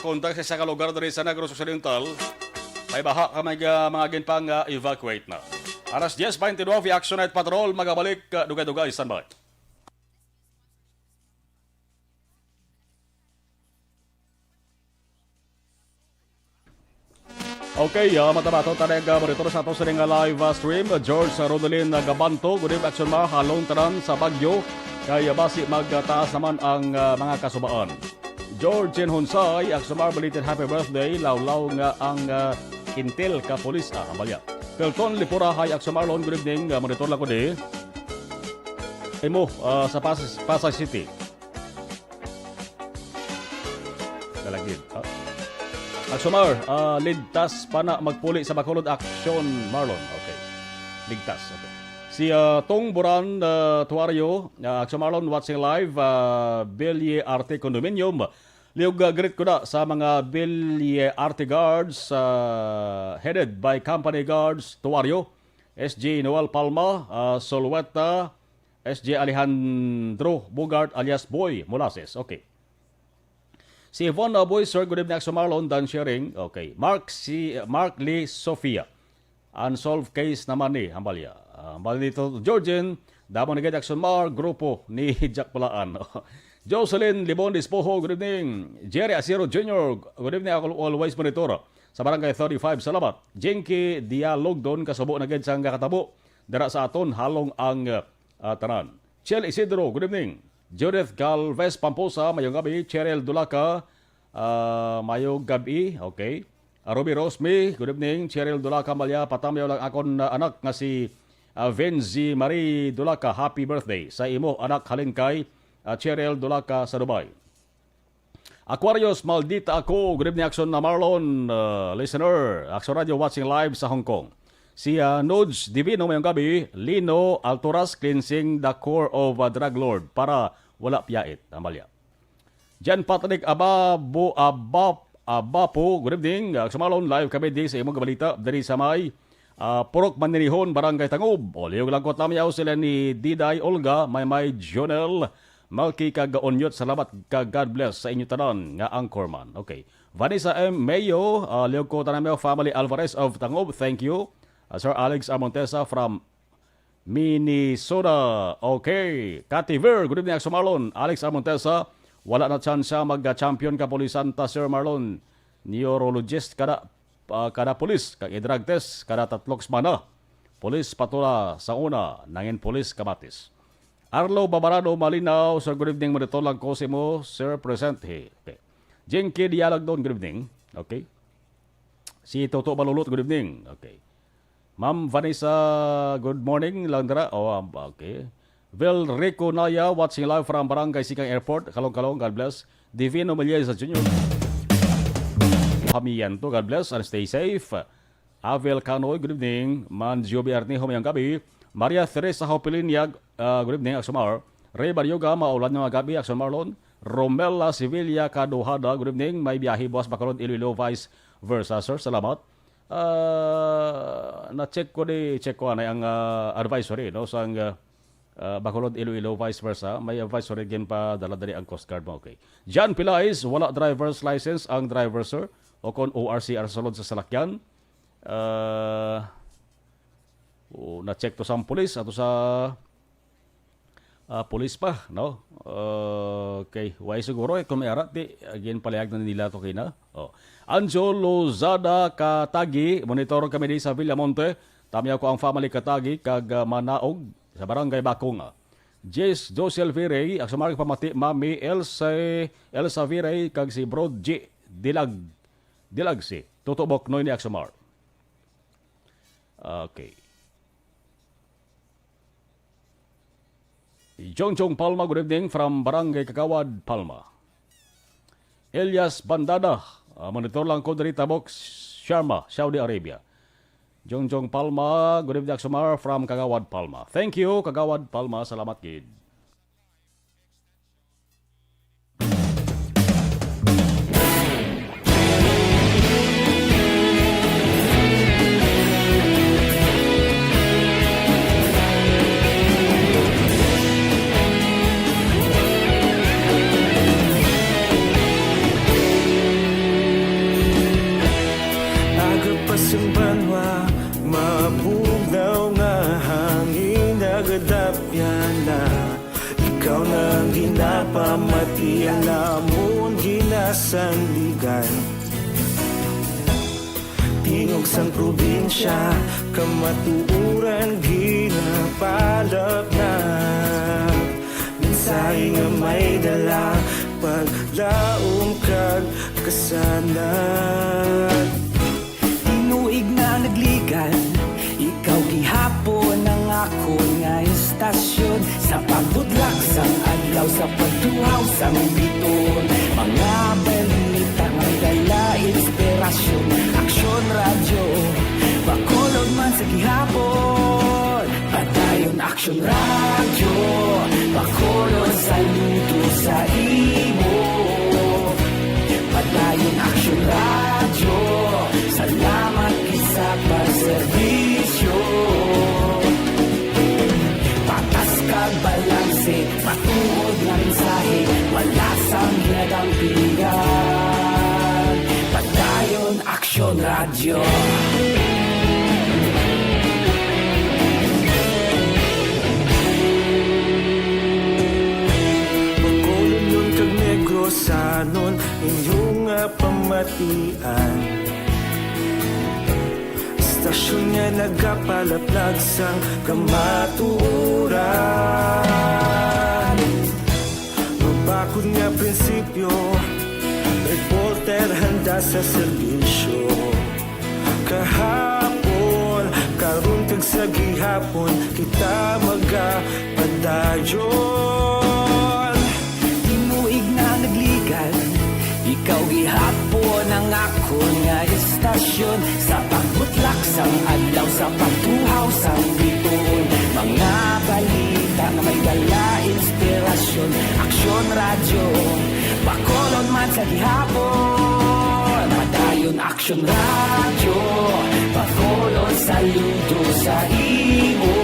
kontak sa isang lugar diri sa Negros Occidental. May baha ka mga ginpang evacuate na. Alas 10:22, Action Night Patrol magabalik dugay-dugay standby. Okay, matabato tanig monitor sa ato sa live stream. George Rodolin Gabanto, good evening, Action Ma, halong tanan sa Bagyo. Kaya basi magtaas naman ang mga kasubaan. George Hunsay, Action Ma, belated happy birthday. Lawlaw nga ang Intel ka polis Amalya. Pelton Lipura, hi Action Marlon, good evening. Monitor lang ko di. Imo sa Pasay City. Dalagid. Aksomar, ligtas pa na magpuli sa Bacolod Action, Marlon. Okay. Ligtas. Okay. Si Tong Buran Tuario, Action Marlon watching live, Bilye Arte Condominium. Liog greet ko na sa mga Bilye Arte Guards headed by Company Guards Tuario, SG Noel Palma, Solweta, SG Alejandro Bugart alias Boy Molases. Okay. Si Yvonne Boy, sir, good evening, Action Marlon, done sharing. Okay. Mark Lee Sofia. Unsolved case naman ni Hambalya. Hambalya dito, Georgian, damang nagay Action Mar, grupo ni Jack Palaan. Jocelyn Libon Dispoho, good evening. Jerry Asiro Jr., good evening, ako always monitor. Sa barangay 35, salamat. Jenky Dialogdon, kasabo na gid sang kakatabo. Dara sa aton, halong ang tanan. Chel Isidro, good evening. Judith Galvez Pamposa, mayong gabi. Cheryl Dulaca, mayong gabi. Okay. Ruby Rosme, good evening. Cheryl Dulaca Malya, patamayaw lang akon anak nga si Venzi Marie Dulaca. Happy birthday sa imo anak halingkay Cheryl Dulaca sa Dubai. Aquarius Maldita ako, good evening Action na Marlon, listener. Action Radio watching live sa Hong Kong. Si Nodge Divino mayong gabi, Lino Alturas cleansing the core of a drug lord para wala piyait. Amalya. Jan Patrick Abapo, good evening. Sumalon live kami di sa imong balita dari sa may Purok Maninihon, Barangay Tangob. O liyog lang ko tamayaw sila ni Diday Olga, may Jonel, Malki kag-onyot, salamat kag God bless sa inyo tanan nga Anchorman. Okay. Vanessa M. Mayo, liyog ko tamayaw family Alvarez of Tangob, thank you. Sir Alex Amontesa from Minnesota. Okay. Kativer, good evening, Action Marlon. Alex Amontesa, wala na chance siya mag-champion kapulisan ta, Sir Marlon. Neurologist kada pulis, kag i-drug test kada tatlong semana. Pulis patula sa una, nangin pulis kamatis. Arlo Babarado Malinaw, Sir, good evening. Monitor lang ko si mo, Sir, present. Okay. Jenky Dialag doon, good evening. Okay. Si Toto Balulot, good evening. Okay. Ma'am Vanessa, good morning. Landra, okay. Vel Rico Naya, watching live from Barangay Sikang Airport. Kalong-kalong, God bless. Divino Meliesa Jr. Hamiyanto, God bless, and stay safe. Avel Canoy, good evening. Manjo Biarni, humayang gabi. Maria Teresa Hopilinyag, good evening, Aksumar. Ray Baryoga, maulan nyo gabi, Aksumarlon. Romela Sevilla Kaduhada, good evening. May biyahe, Boss Bacolod, Iloilo, vice versa, sir. Salamat. Na-check ko ang advisory no sang Bacolod Iloilo vice versa, may advisory din pa dala-dali ang Coast Guard mo. Okay. John Pilais, wala driver's license ang driver, sir, o kon ORC arsalod sa salakyan. Na-check to sa pulis ato sa pulis pa, no? Okay, why siguro kung may arat di again palayag na nila to kina. Anjo Lozada Katagi, monitor kami di sa Villamonte. Tamiya ko ang family katagi kag Manaog sa Barangay Bakunga. Jess Josel Virey, ang sumarig pamati Mami Elsa Virey kag si Brod J. Dilagsi. Tutubok noy ni Aksumar. Okay. Jongjong Palma, good evening from Barangay Kagawad, Palma. Elias Bandada, monitor lang ko dari Tabok, Sharma, Saudi Arabia. Jongjong Palma, good evening Aksumar from Kagawad, Palma. Thank you, Kagawad, Palma. Salamat, kid. Banwa, mabugaw nga hangin nagadapyan na ikaw nang ginapamati alamon ginasandigan tingog sang probinsya kamatuuran ginapalap na mensahe nga may dala paglaom kag kasanat Inuig na nagligan Ikaw gihapon ang ako nga istasyon Sa pagbudlak sang adlaw Sa pagtuhaw sang biton Mga balita nga dala inspirasyon Aksyon radyo Bakolod man sa gihapon Padayon aksyon radyo Bakolod saludo sa imo Padayon aksyon radyo Salamat sa pagserbisyo Patas kag balanse Patuod na mensahe Wala sang hinadampingan Padayon Aksyon Radyo Bakolon nun kag Negrosanon Inyong pamatian Stasyon nga nagapalaplag sang kamaturan Mabakod nga prinsipyo Reporter handa sa serbisyo Kahapon, karon kag sa gihapon Kita magapadayon Tinuig na nagligan Ikaw gihapon ang ako nga istasyon Sa pagbutlak sang adlaw Sa pagtuhaw sang biton Mga balita na may dala inspirasyon Aksyon radyo Bakolon man sa gihapon Padayon aksyon radyo Bakolon saludo sa imo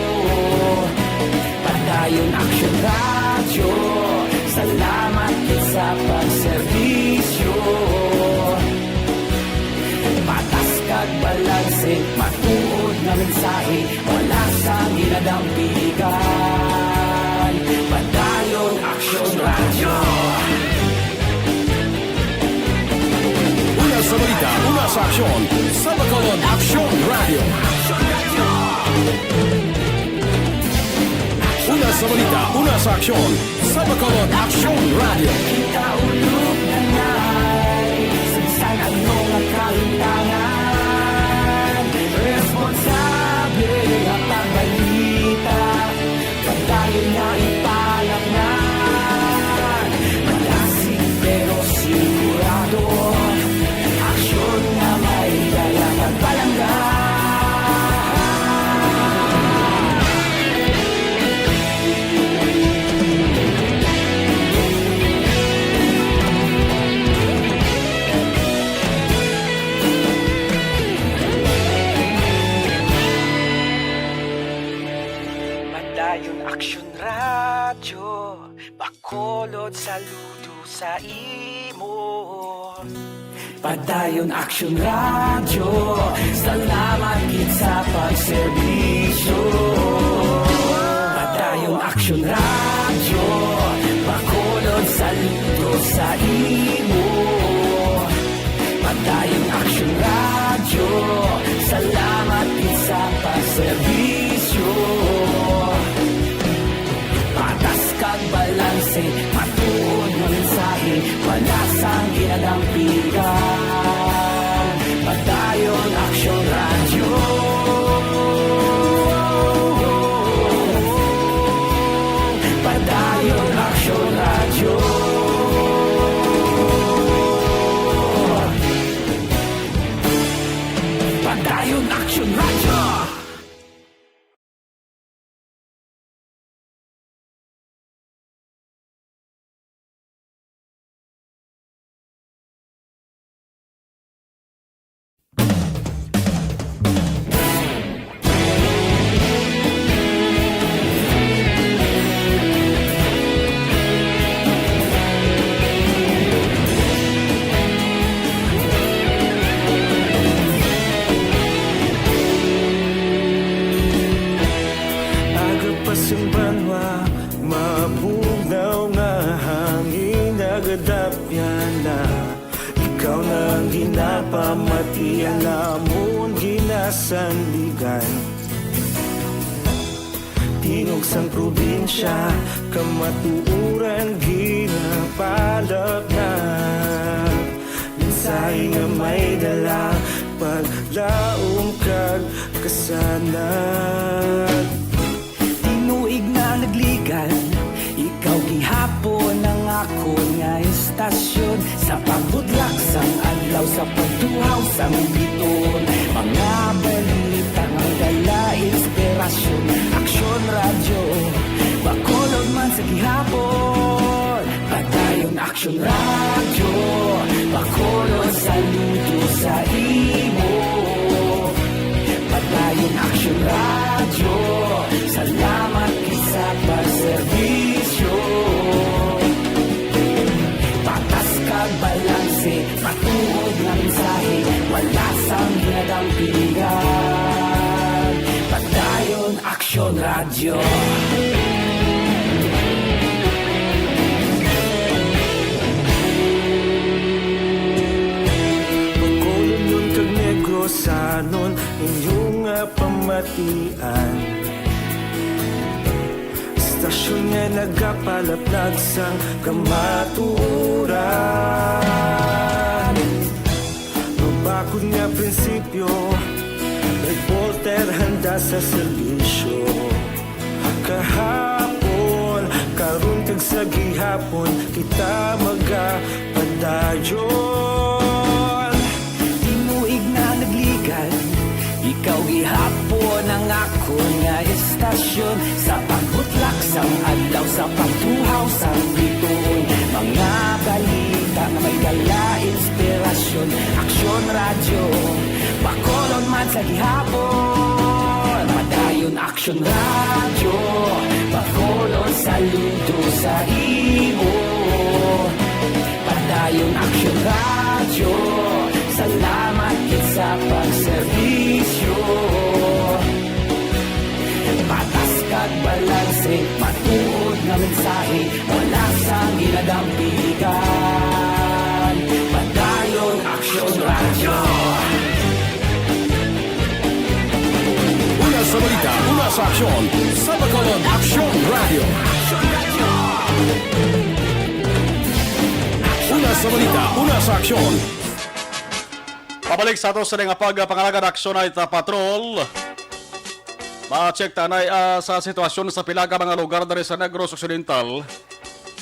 Padayon aksyon radyo Salamat sa pagserbisyo Patas kag balanse Matuod na mensahe Wala sang ginadampigan Padayon Aksyon Radyo Una sa balita, una sa aksyon. Sa Bacolod Aksyon Radio. Una sa balita, una sa aksyon. Sa Bacolod Aksyon Radio. Kita ulog na na'y Sinsan ang mga kalintangan Responsable at ang balita Pagdayon na ipalaknan Malasig pero sigurado Aksyon na may dalang at palanggan Padayon Aksyon Radyo Bacolod saludo sa imo Padayon Aksyon Radyo Salamat gid sa pagserbisyo Padayon Aksyon Radyo Bacolod saludo sa imo Padayon Aksyon Radyo Salamat gid sa pagserbisyo serbisyo. Patas kag balanse, matuod nga mensahe, wala sang ginadampigan. Padayon Aksyon Radio. Padayon Aksyon Radio. Padayon Aksyon Radio. Agapasumbanwa, mabugnaw nga hangin nagadapyan na. Ikaw na ang ginapamatian namon ginasandigan. Tingog sang probinsya, kamatuuran ginapalap na. Mensahe nga may dala, paglaom kag kasanag. Tinuig na nagligan, ikaw gihapon ang ako nga istasyon. Sa pagbudlak sang adlaw, sa pagtuhaw sang biton, mga balita nga dala inspirasyon. Aksyon Radio, bakolod man sa gihapon. Padayon Aksyon Radio, bakolod saludo sa imo. Padayon Aksyon Radio, salamat sa pagserbisyo. Patas kag balanse, matuod nga mensahe, wala sang ginadampigan. Padayon Aksyon Radio. Bakolod nun kag Negros sanon inyong nga pamatian. Istasyon nga nagapalaplag sang kamatuuran. Mabakod nga prinsipyo, reporter handa sa serbisyo. Kahapon, karon kag sa gihapon, kita magapadayon. Tinuig na nagligan, ikaw gihapon ang ako nga istasyon. Sa pagbutlak sang adlaw, sa pagtuhaw sang biton, mga balita na may dala inspirasyon. Aksyon Radio, bakolon man sa gihapon. Padayon Aksyon Radio, bakolon saludo sa imo. Padayon Aksyon Radio, salamat kit sa pagserbisyo. Patas kag balanse, matuod nga mensahe, wala sang ginadampigan. Padayon Aksyon Radio. Una sa balita, una sa aksyon, sa Bacolod Aksyon Radio. Una sa balita, una sa aksyon. Pabalik sa ato sa nga pangalagan aksyon ay patrol. Ma-check tanay sa sitwasyon sa pilaga mga lugar dari sa Negros Occidental.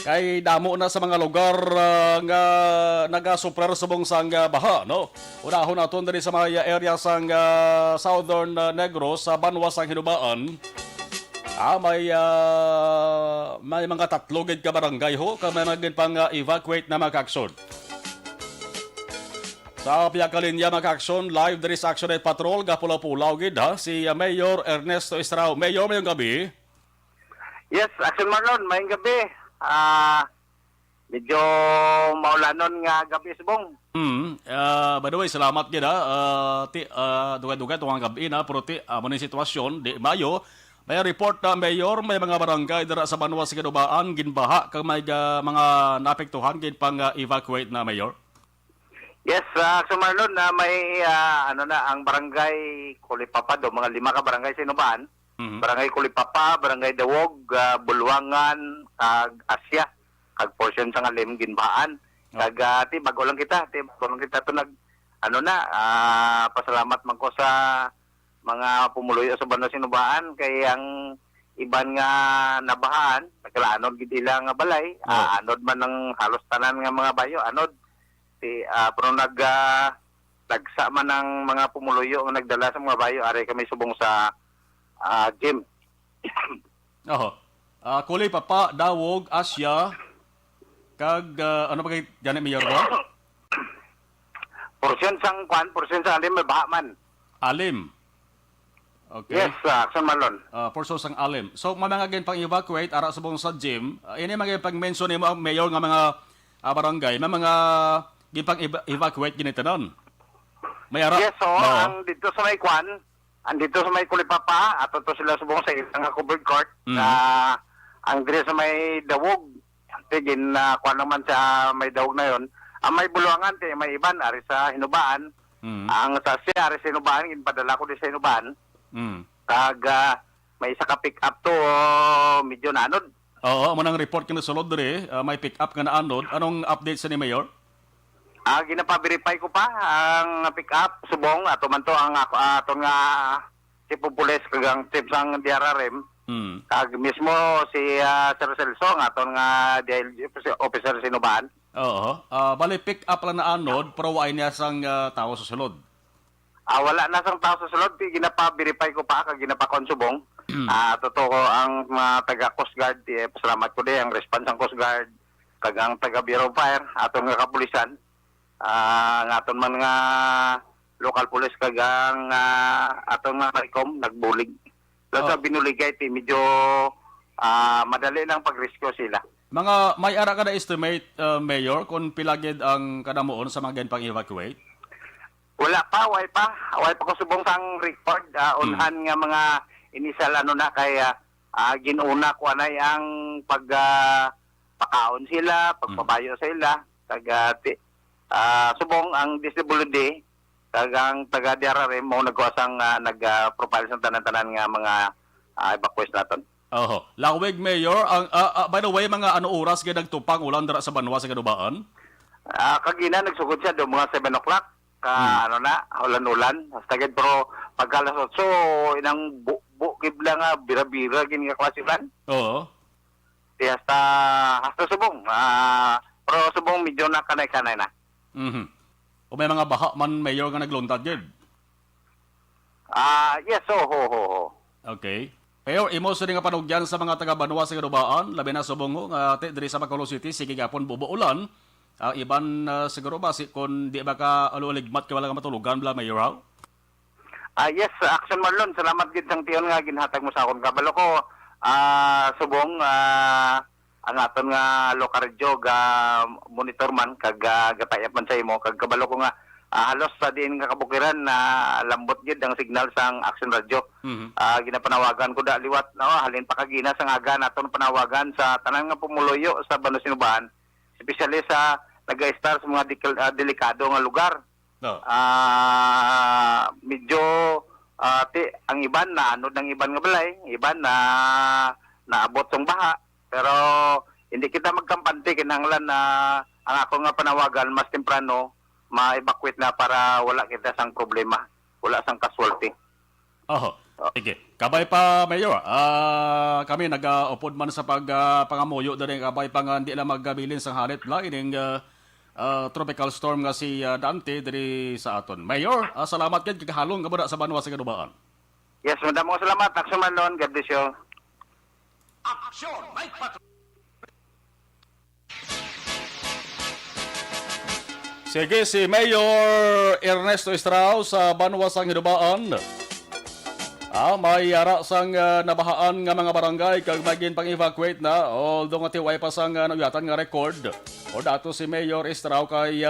Kay damo na sa mga lugar nga nagasuprar subong sang baha, no? Unahon naton diri sa mga area sang Southern Negros sa Banwa sang Hinubaan. May mga tatlo gid ka barangay ho ka may magin pang evacuate na mag-aksyon. Sa piyakalinya mag-aksyon, live diri sa Action Night Patrol, gapulaw-pulaw gid ha, si Mayor Ernesto Estrao. Mayor, mayong gabi. Yes, Action Marlon, mayong gabi. Medyo maulanon nga gabi subong. By the way, salamat gid ha. Dugay-dugay tuwang gabi na, pero mo ni sitwasyon, di mayo. May report na Mayor, may mga barangay dira sa Banwa sa Kinubaan, ginbaha kag may mga naapektuhan gid pang evacuate na Mayor. Yes, Marlon, na may ang barangay Kulipapa do, mga 5 ka barangay sa Inubaan. Barangay Kulipapa, Barangay Dawog, Bulwangan, kag Asya, kag portion sa Ngalim Ginbaan. Kag bago lang kita to pasalamat man ko sa mga pumuluyo sa Bano Sinubaan kay ang iban nga nabahaan, nagkalaanod gid ila nga balay, anod man ng halos tanan nga mga bayo, anod pero nagsa man ng mga pumuluyo nga nagdala sa mga bayo, ari kami subong sa gym. Oho. Kulay Papa, Dawog, Asya, kag ano ba kay Janet Mayor ba? Portion sang alim may baha man. Alim. Okay. Yes, Action Marlon. Porso sang alim. So, mga pang evacuate ara sa buong sa gym. Ini mga pag-mention ni mo ang mayor nga mga barangay, mga gipang evacuate ginitanon. May ara. Yes, so ang dito sa may andito sa may Kulipapa, ato to sila subong sa isang covered court ang dire sa may Dawog. Tigin kwan naman sa may Dawog na yon. Ang may Bulwangan, may iban, ari sa Hinubaan. Ang sa siya, ari sa Hinubaan, ginpadala ko din sa Hinubaan. Kag may isa ka pick up to, medyo naanod. Oo, manang report ka na sulod dire, may pick up ka na anod. Anong update sa ni Mayor? Ginapa-verify ko pa ang pick up, subong, ato man to ang ato nga chief of police, kag ang chief sang DRRM. Kag mismo si Sir Celso, aton nga DILG officer sa Hinubaan. Oo. Bali, pick up lang na anod, pero wala niya sang tao sa sulod. Wala na sang tao sa sulod. Ginapa-verify ko pa, kag ginapa-konsubong. Totoo ang mga taga-Coast Guard, pasalamat ko din, ang response ng Coast Guard, kag ang taga-Bureau of Fire, atong nga kapulisan, ang aton man nga local police, kag ang atong nga Maricom, nagbulig. Sa binuligay, medyo madali lang pag-rescue sila. Mga may ara ka na estimate, Mayor, kung pilagid ang kanamuon sa mga pang evacuate? Wala pa, way pa ko subong sang record, unhan nga mga initial kaya ginuna ko anay ang pagpakaon sila, pagpabayo sa ila, subong ang DSWD, tagang taga DRRM mo nagwasang nag-profile sa tanan-tanan nga mga evacuees naton. Oho. Lawig, Mayor, ang by the way, mga ano oras kaya nagtupang ulan dara sa Banwa sa Ganubaan? Kagina nagsugod siya do mga 7 o'clock. Ulan-ulan. Hasta gid pero pagkalas 8 inang bukib lang bira-bira gin nga klasikan. Oo. Hasta subong. Pero subong medyo na kanay-kanay na. O may mga baha man, Mayor, nga nagluntad yun? Yes, ho. Okay. Mayor, imo sa nga panugyan sa mga taga-Banwa sa Ganubaan, labi na subong nga diri sa Bacolod City, sige gapon bubuulan. Iban siguro ba kung di ba ka aluligmat ka wala ka matulugan bla, Mayor Hao? Yes, Action Marlon, salamat gid sang tiyon nga ginhatag mo sa akon. Kabalo ko subong ang aton nga local radio monitor man kag gatayap man sa imo kag kabalo ko nga halos sa diin nga kabukiran na lambot gid ang signal sang Action Radio. Ginapanawagan ko liwat halin pa kagina sa ngaga naton panawagan sa tanan nga pumuluyo sa Bano Sinubaan, especially sa nag-star sa mga delikado nga lugar. Medyo ang iban na anod ng iban nga balay, iban na naabot sang baha, pero hindi kita magkampante kinahanglan na ang ako nga panawagan mas temprano ma-evacuate na para wala kita sang problema, wala sang casualty. Oho. Sige. Kabay pa, Mayor. Kami nag-upod man sa pangamuyo dali kabay pa nga hindi lang magabilin sang halit la ining tropical storm nga si Dante diri sa aton. Mayor, salamat kay kakahalong kabuda sa Banwa sa Ganubaan. Yes, madamo salamat. Action Marlon, God bless you. Aksyon! May Sige, si Mayor Ernesto Estrao sa Banwa sa Ganubaan. May ara sang nabahaan nga mga barangay kag magin pang-evacuate na although nga tiway pa sang nagyatan nga record. O dato si Mayor Estrao kay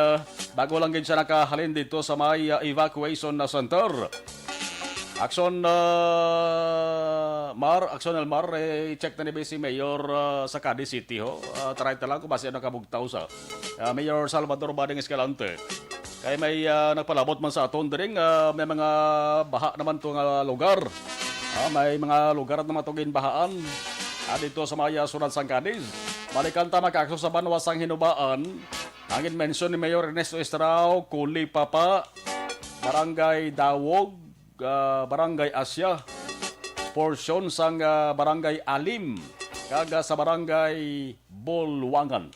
bago lang gid siya nakahalin dito sa may evacuation na center. Action Mar, check na ni si Mayor sa Cadiz City ho. Try ta lang kung basi ano kabugtaw sa Mayor Salvador Bading Escalante. Kay may nagpalabot man sa aton diri may mga baha naman to nga lugar. May mga lugar na matugin bahaan. Dito sa mga sunod sang Cadiz. Balikan ta makakso sa banwasang hinubaan. Angin mention ni Mayor Ernesto Estrao, Kuli Papa, Barangay Dawog, Barangay Asya, portion sang Barangay Alim, kaga sa Barangay Bolwangan.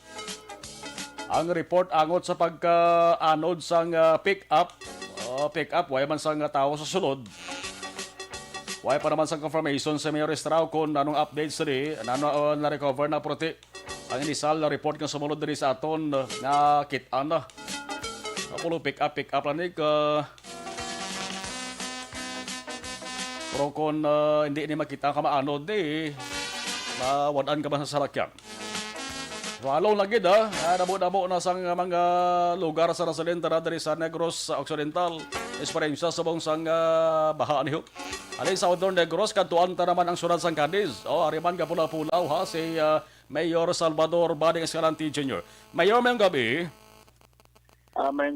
Ang report angot sa pagka-anod sang pick-up, way man sang tao sa sulod. Way pa naman sang confirmation sa Mayor Estrao kung anong updates rin, ano na-recover na prote. Ang inisal na report nga sumunod diri sa aton nga kitaan na. Kapulo pick-up lang ni pero kung hindi ni makita ka maanod mawadaan ka ba sa salakyan. So alaw lagi nabo-nabo na sang mga lugar sa Rasalenta na diri sa Negros Occidental. Esperensya sa bong sang bahaan niyo. Alin sa Southern Negros, kantuan ta naman ang sunod sang Cadiz. Ariman ka pula-pulaw si Mayor Salvador Bading Escalante Jr. Mayor, mayong gabi. May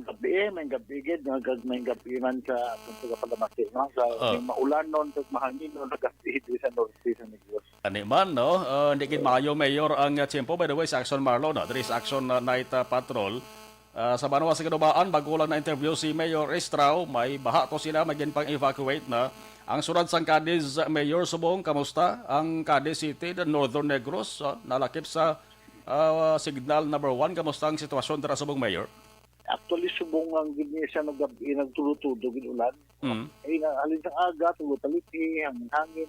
gabi gid may gabi man sa pagpalamati no sa maulan non ug mahangin non nagasti sa norte sa Negros. Ani man no, hindi gid maayo Mayor ang tiyempo. By the way, sa Action Marlo no, there is Action Night Patrol. Sa Banwa sa Kinubaan, bago lang na interview si Mayor Estrao, may baha to sila maging pang-evacuate na. Ang sunod sang Cadiz, Mayor Subong, kamusta? Ang Cadiz City, the Northern Negros, nalakip sa signal number 1. Kamusta ang sitwasyon tara Subong, Mayor? Actually subong ang gid siya nagtulo-tulo gid ulan. Ay alin sa aga tulo taliti ang hangin.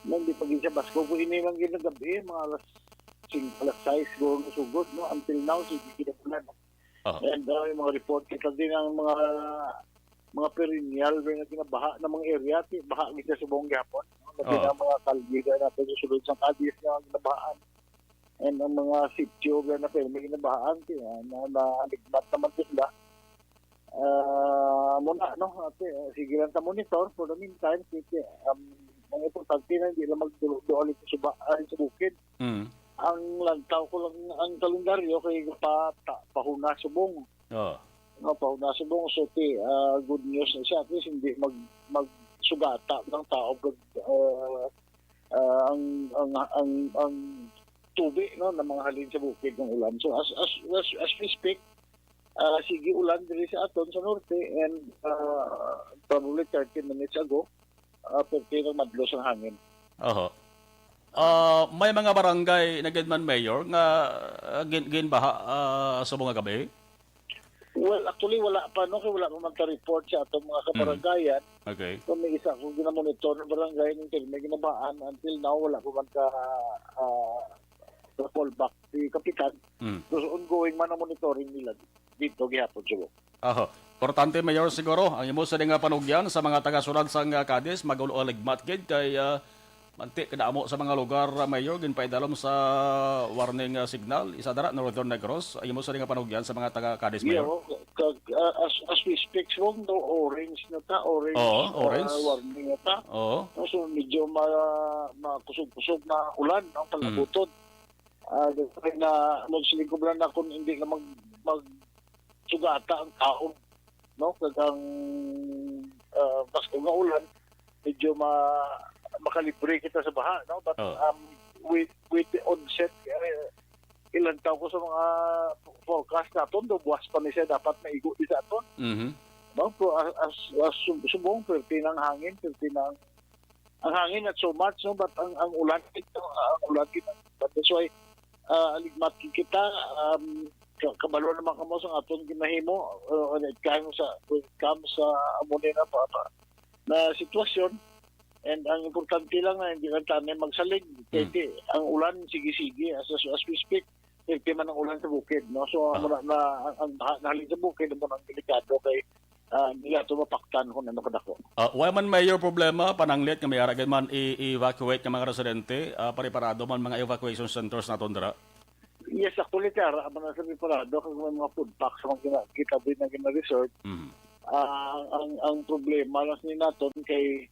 Nang di pagin siya basko ko ini lang gid gabi mga alas 6 go sugod no until now sige kita ulan. And yung mga report kita din ang mga perennial na kinabaha ng mga area, baha gid sa buong gihapon. Ang mga kalye na pwede sulod sa Cadiz na ginabahaan. And ang mga sityo na pwede may ginabahaan na aligmat naman sila. Muna, no? Sige lang ta monitor for the meantime. Ang importante na hindi lang magdulo-dulo sa bukid. Ang lantaw ko lang ang kalendaryo kay pahuna subong. No, pahuna subong so good news na siya at least hindi magsugata ng tao ang tubig no ng mga halin sa bukid ng ulan. So as we speak, sige ulan diri sa aton sa norte and probably 30 minutes ago pwede nang madlos ang hangin. May mga barangay na gid man Mayor nga ginbaha sa mga gabi? Well, actually wala pa no kay wala pa man report sa atong mga kabaranggayan. Okay. So may isa kung ginamonitor ng barangay ng may ginabaan until now wala pa man ka callback si kapitan. So ongoing man ang monitoring nila dito gihapon subo. Importante Mayor siguro ang imo sa nga panugyan sa mga taga-sulod sang Cadiz magulo-aligmat gid kay manti kadamo sa mga lugar Mayor ginpaidalom sa warning signal isa dara Northern Negros ay imo sa nga panugyan sa mga taga Cadiz Mayor. As we speak wrong no orange na ta orange warning na ta. So medyo makusog-kusog na ulan ang palabuton. Na mostly ko na kung hindi na magsugata ang taon no kagang basko nga ulan medyo makalibre kita sa baha no but with the onset ilan taon ko sa mga forecast naton do buwas pa ni siya dapat maigo isa aton no so as subong perti ng hangin ang hangin at so much no but ang ulan kita but that's why aligmat kita kabalo naman kamo sa aton ginahimo sa amone na na sitwasyon. And ang importante lang na hindi lang tayo magsalig. Kasi ang ulan, sige-sige. As we speak, hindi man ang ulan sa bukid. No? So, ang nahalin sa bukid, ang delikado kay hindi ito mapaktan kung ano kadako. Why man mayor problema, pananglit nga may aragin man i-evacuate ng mga residente, pariparado man mga evacuation centers na tundra? Yes, actually, kaya man sa pariparado, kung may mga food packs kita din na gina-resort, ang problema lang ni naton kay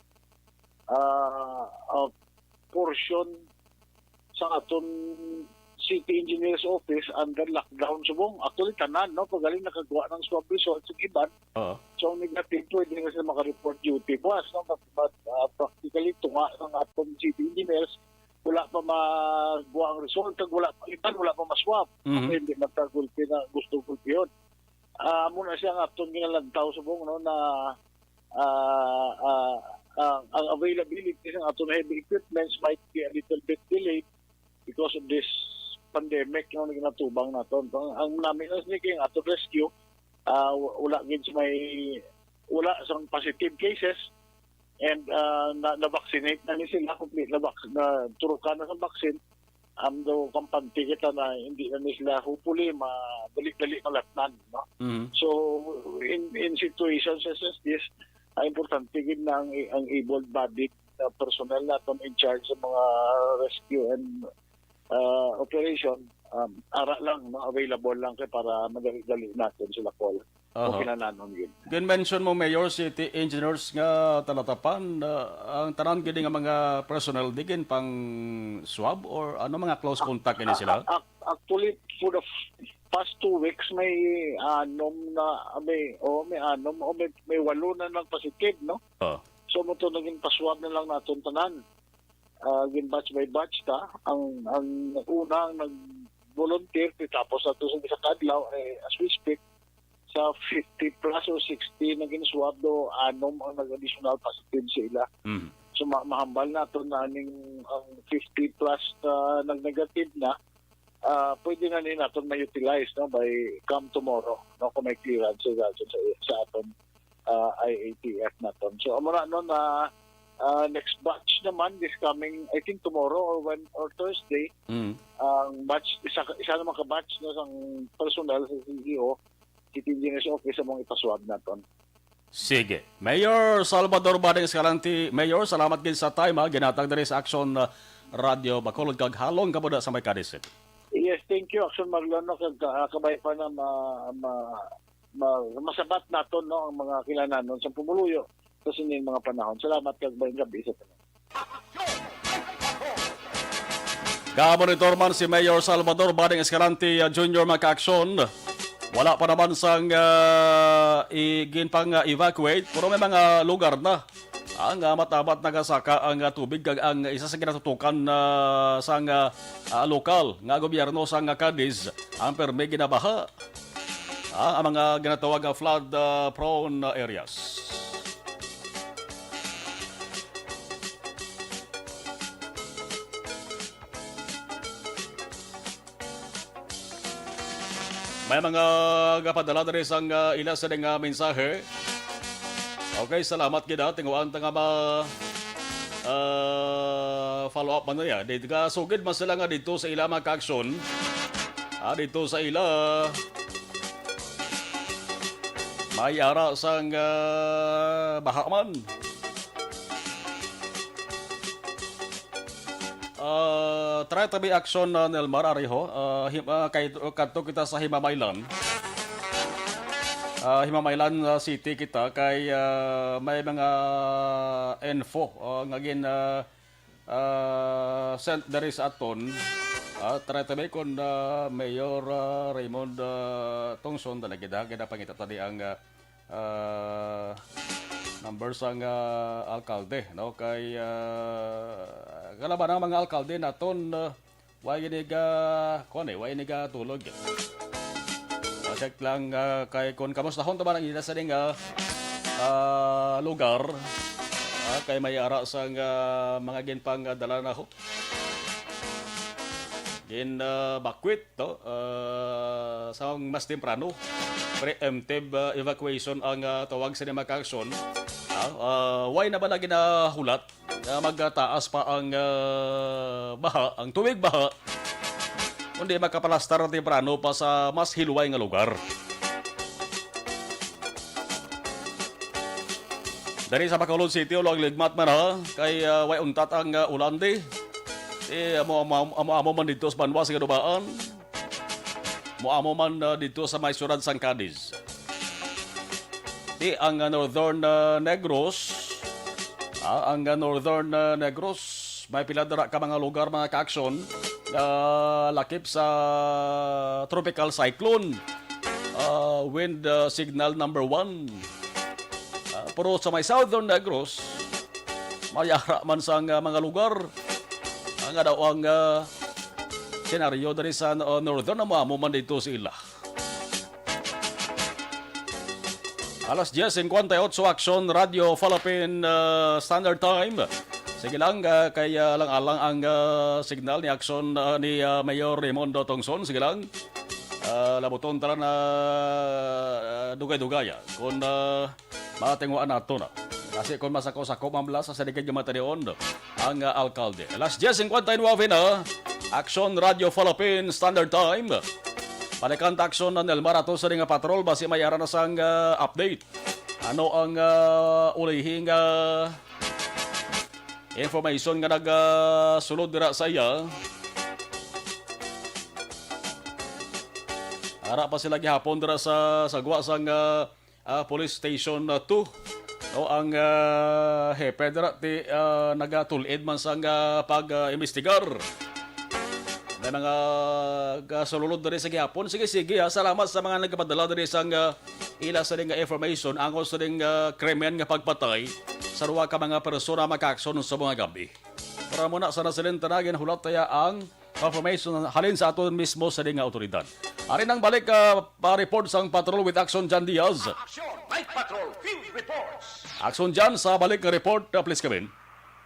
portion sa aton City Engineer's Office under lockdown subong. Actually, tanan, no? Pagaling nakagawa ng swab results sa iban. Oo. So, ang negative po, hindi na sila makareport duty po. No? But practically, tunga ng atong City Engineers, wala pa magawa ang result. Kag wala pa, iban, wala pa maswab. Kasi hindi matagulpi na gusto gulpi yun. Muna siya ang atong ginalantaw subong, no? Na ang availability ng atong heavy equipments might be a little bit delayed because of this pandemic yung ginatubang naton. Ang namin as ang atong rescue, wala gid wala sang positive cases and na-vaccinate na ni sila complete na turukan na sa vaccine. Do kampante kita na hindi na ni sila hopefully madali-dali malatnan, no? So in situations such as this, importante gid na ang able-bodied personnel naton in charge sa mga rescue and operation, ara lang, no? Available lang kay para madali-dali natin sila call. Okay na nanon yun. Mention mo, Mayor, City Engineers nga talatapan, ang tanan gini nga mga personnel digin pang swab or ano mga close contact ini sila? Actually, for the past 2 weeks may anom na may anom o may 8 na lang positive, no? So mo to naging paswab na lang naton tanan. Gin batch by batch ta ang unang nag-volunteer tapos ato sa isa kadlaw as we speak sa 50 plus or 60 naging swab do anom ang nag-additional positive sa ila. So mahambal nato na ning ang 50 plus nag-negative na pwede na ni naton ma-utilize, no, by come tomorrow, no, kung may clearance sa aton IATF naton. So amo na no na next batch naman this coming, I think tomorrow or Thursday, ang batch isa naman ka batch no sang personnel sa CEO City Engineers Office among ipaswab naton. Sige. Mayor Salvador Badeng Escalante, Mayor, salamat gid sa time ginatag diri sa Action Radio Bacolod kag halong kabuda sa may Kadisit. Yes, thank you Action Marlon, kag kabay pa na masabat naton, no, ang mga kilananon sa pumuluyo sa sining mga panahon. Salamat kag bayong gabi sa tanan. Ka-monitor man si Mayor Salvador Badeng Escalante Jr. Maka-aksyon. Wala pa naman sang ginpang evacuate pero may mga lugar na ang matabat nagasaka ang tubig kag ang isa sa ginatutukan sang lokal nga gobyerno sang Cadiz ang permi ginabaha ang mga ginatawag flood prone areas. May mga kapadala na rin sang ila sa nga mensahe. Okay, salamat kita. Tinguan nga follow up man na yan. Dito ka sugid mas sila nga dito sa ila mga ka-aksyon. Dito sa ila may ara sang bahaman. Try to be action Nelmar Ariho. Kadto kita sa Himamaylan. Himamaylan City kita kay may mga info ngagin sent dari sa aton. Try to be kon Mayor Raymond Tongson talaga kita pangita tadi ang number sang alkalde, no, kay kalaban ang mga alkalde naton way niga tulog. Check lang kay kon kamustahon ta ba ang ila sa ding lugar kay may ara sang mga ginpang dala na ho. Gin bakwit to sa mas temprano preemptive evacuation ang tawag sa Maka-aksyon. Why na ba na ginahulat na magtaas pa ang baha, ang tubig baha, kundi makapalastar ng temprano pa sa mas hiluway nga lugar. Dari sa Bacolod City, ulang ligmat man ha, kay way untat ang ulan di. Amo man dito sa Banwa sa Gadubaan. Amo man dito sa may syudad sang Cadiz. Ang Northern Negros, may pila dara ka mga lugar mga ka-aksyon lakip sa tropical cyclone. Wind signal number 1. Pero sa may Southern Negros, mayara man sa mga lugar. Nga daw ang senaryo dari sa Northern na maamo man dito sila. Alas 10:58 Action Radio Philippine Standard Time. Sige lang, kaya lang-alang ang signal ni Action ni Mayor Raimundo Tongson. Sige lang, labuton tala na dugay-dugaya. Kung matinguan nato na. Kasi kung masako-sako mamla sa salikid yung matarion ang alkalde. Alas 10:59 na Action Radio Philippine Standard Time. Balikan ta aksyon ng Elmar ato sa ring patrol basi mayara na sang update. Ano ang ulihing information nga nagsulod dira sa iya. Ara pa sila gihapon dira sa sagwa sang police station 2. No, ang hepe dira ti nagatulid man sang pag-imbestigar. Na nga kasululod dari sa gihapon. Sige, salamat sa mga nagpadala dari sa ila sa nga information angkol sa krimen nga pagpatay sa ruwa ka mga persona makakson sa mga gabi. Para muna sa nasilin tanagin hulat taya ang confirmation halin sa aton mismo sa nga otoridad. Arin ang balik pa-report sang Patrol with Action Jan Diaz. Action Jan sa balik nga report, please come in.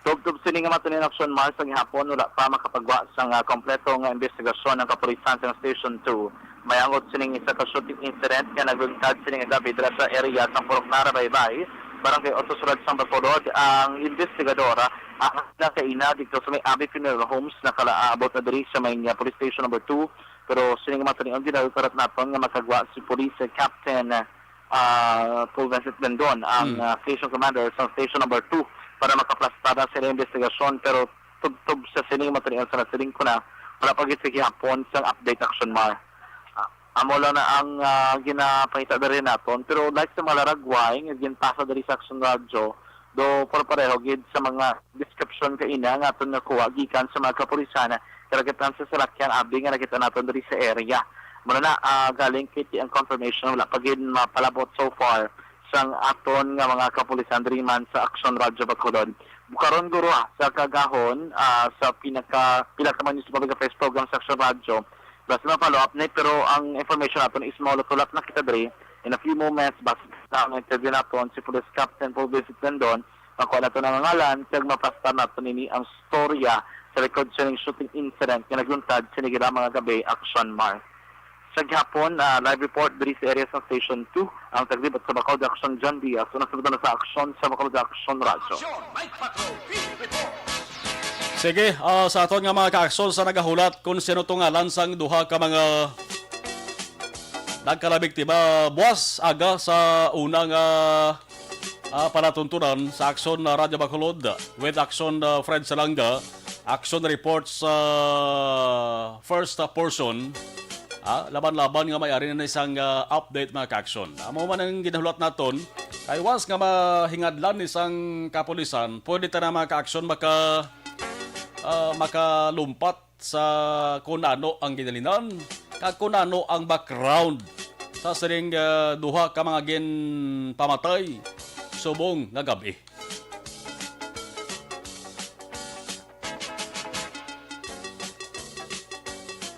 Tugtog sini nga matunin aksyon Mars ang hapon wala pa makapagwa sa kompleto nga investigasyon ng kapulisan sa Station 2. Mayangot sining isa ka shooting incident nga naglungtad sining nga gabi dira sa area sa Purok Narabaybay, barangay Otosurad sa Bacolod. Ang investigadora ang nakaina dito sa may Abbey Funeral Homes na kalaabot na diri sa may Police Station number 2. Pero sining nga matunin ang ginagarat naton nga makagwa si Police Captain Paul Vincent Bendon, ang station commander sa Station number 2. Para makaplastada sa investigasyon, pero tugtog sa sining material sa nasiling ko na wala pag-isig hapon sa update action Mar. Amo lang na ang ginapahita na rin natin, pero like sa malaragway nga ginpasa dari sa Action Radio do pareho gid sa mga description kaina nga aton nakuha gikan sa mga kapulisan karagatan sa salakyan abi nga nakita naton dari sa area. Muna na galing kiti ang confirmation wala pagid mapalabot so far sang aton nga mga kapulisan diri man sa Action Radio Bacolod. Bukaron guro sa kagahon sa pinakaman sa public affairs program sa Action Radio. Basta na follow up na pero ang information naton is tulap na kita diri in a few moments basta na interview naton si Police Captain Paul Vincent Bendon. Makuha naton ang ngalan kag mapasta naton ini ang storya sa record sa shooting incident nga nagluntad sa mga gabi Action Mar. Sa gihapon, live report diri sa area sa Station 2, ang taglibot sa Bacolod Action John Diaz, unang sunod na sa aksyon sa Bacolod Action Radio. Sige, sa aton nga mga ka-aksyon sa nagahulat kung sino itong lansang duha ka mga nagkalabiktima buwas aga sa unang palatuntunan sa Action Radio Bacolod with Action Fred Salanga, Action reports first portion. Laban-laban nga may-ari na isang update mga ka-aksyon. Amo man ang ginahulat naton, ay once nga mahingadlan isang kapulisan, pwede ta na mga ka-aksyon makalumpat sa kung ano ang ginalinan, kag kung ano ang background sa siring duha ka mga pamatay subong nga gabi.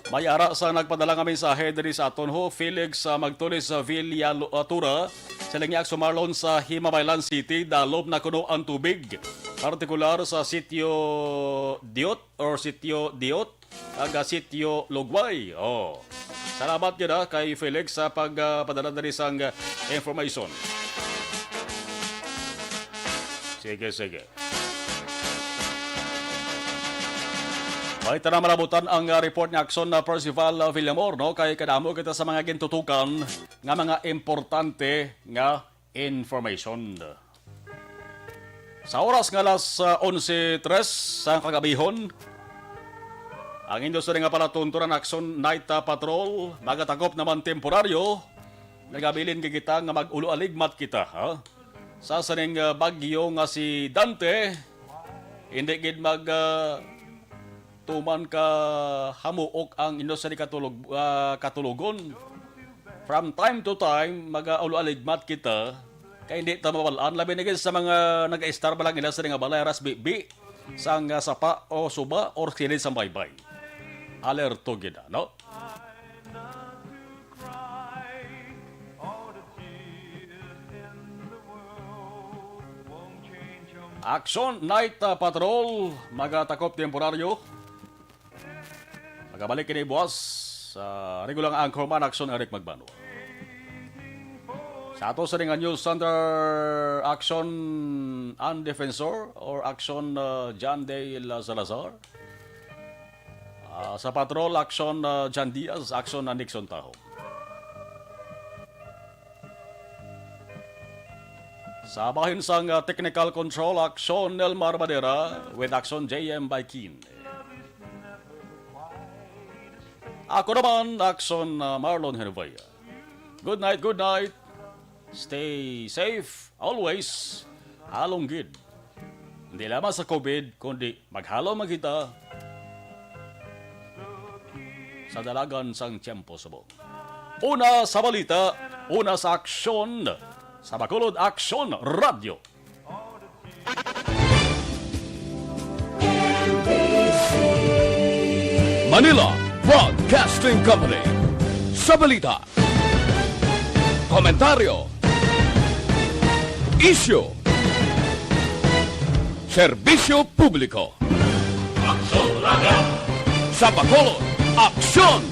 May ara sa nagpadala nga mensahe diri sa aton ho, Felix Magtulis sa Villa Tura, sa Lingyak Sumarlon sa Himabaylan City, dalob na kuno ang tubig. Partikular sa Sitio Diot or Sitio Diot, aga Sitio Lugway. Salamat yun kay Felix sa pagpadala diri sang information. Sige. May tanang malabutan ang report ni Action na Percival Villamor, no? Kay kadamo kita sa mga gintutukan nga mga importante nga information. Sa oras nga alas 11:03 sa kagabihon, ang industry nga palatunturan Action Night Patrol, magatagop naman temporaryo, nagabilin kita nga mag-ulo aligmat kita. Sa saning bagyo nga si Dante, hindi gid tuman ka hamuok ang industriya katulogon. From time to time, mag-aligmat kita, kaya hindi ta mawalaan. Labi na sa mga nag-star ba lang industriya nga balay, ras bibi, sang sapa o suba, or sinid sa baybay. Alerto gina, no? Action Night Patrol, magatakop temporaryo. Magabalik kini buwas sa regulang anchorman Action Eric Magbano. Sa ato sa ringan news under Action Undefensor or Action John Day Salazar. Sa patrol Action John Diaz, Action Nixon Taho. Sa bahin sang technical control, Action Nelmar Madera with Action JM Baikin. Ako naman, Action Marlon Hervaya. Good night. Stay safe, always. Halonggid. Hindi lamang sa COVID, kundi maghalo magkita sa dalagan sang tiyempo subong. Una sa balita, una sa aksyon, sa Bacolod Action Radio. Manila Broadcasting Company. Sa balita, komentaryo, isyu, serbisyo publiko. Sa Bacolod Action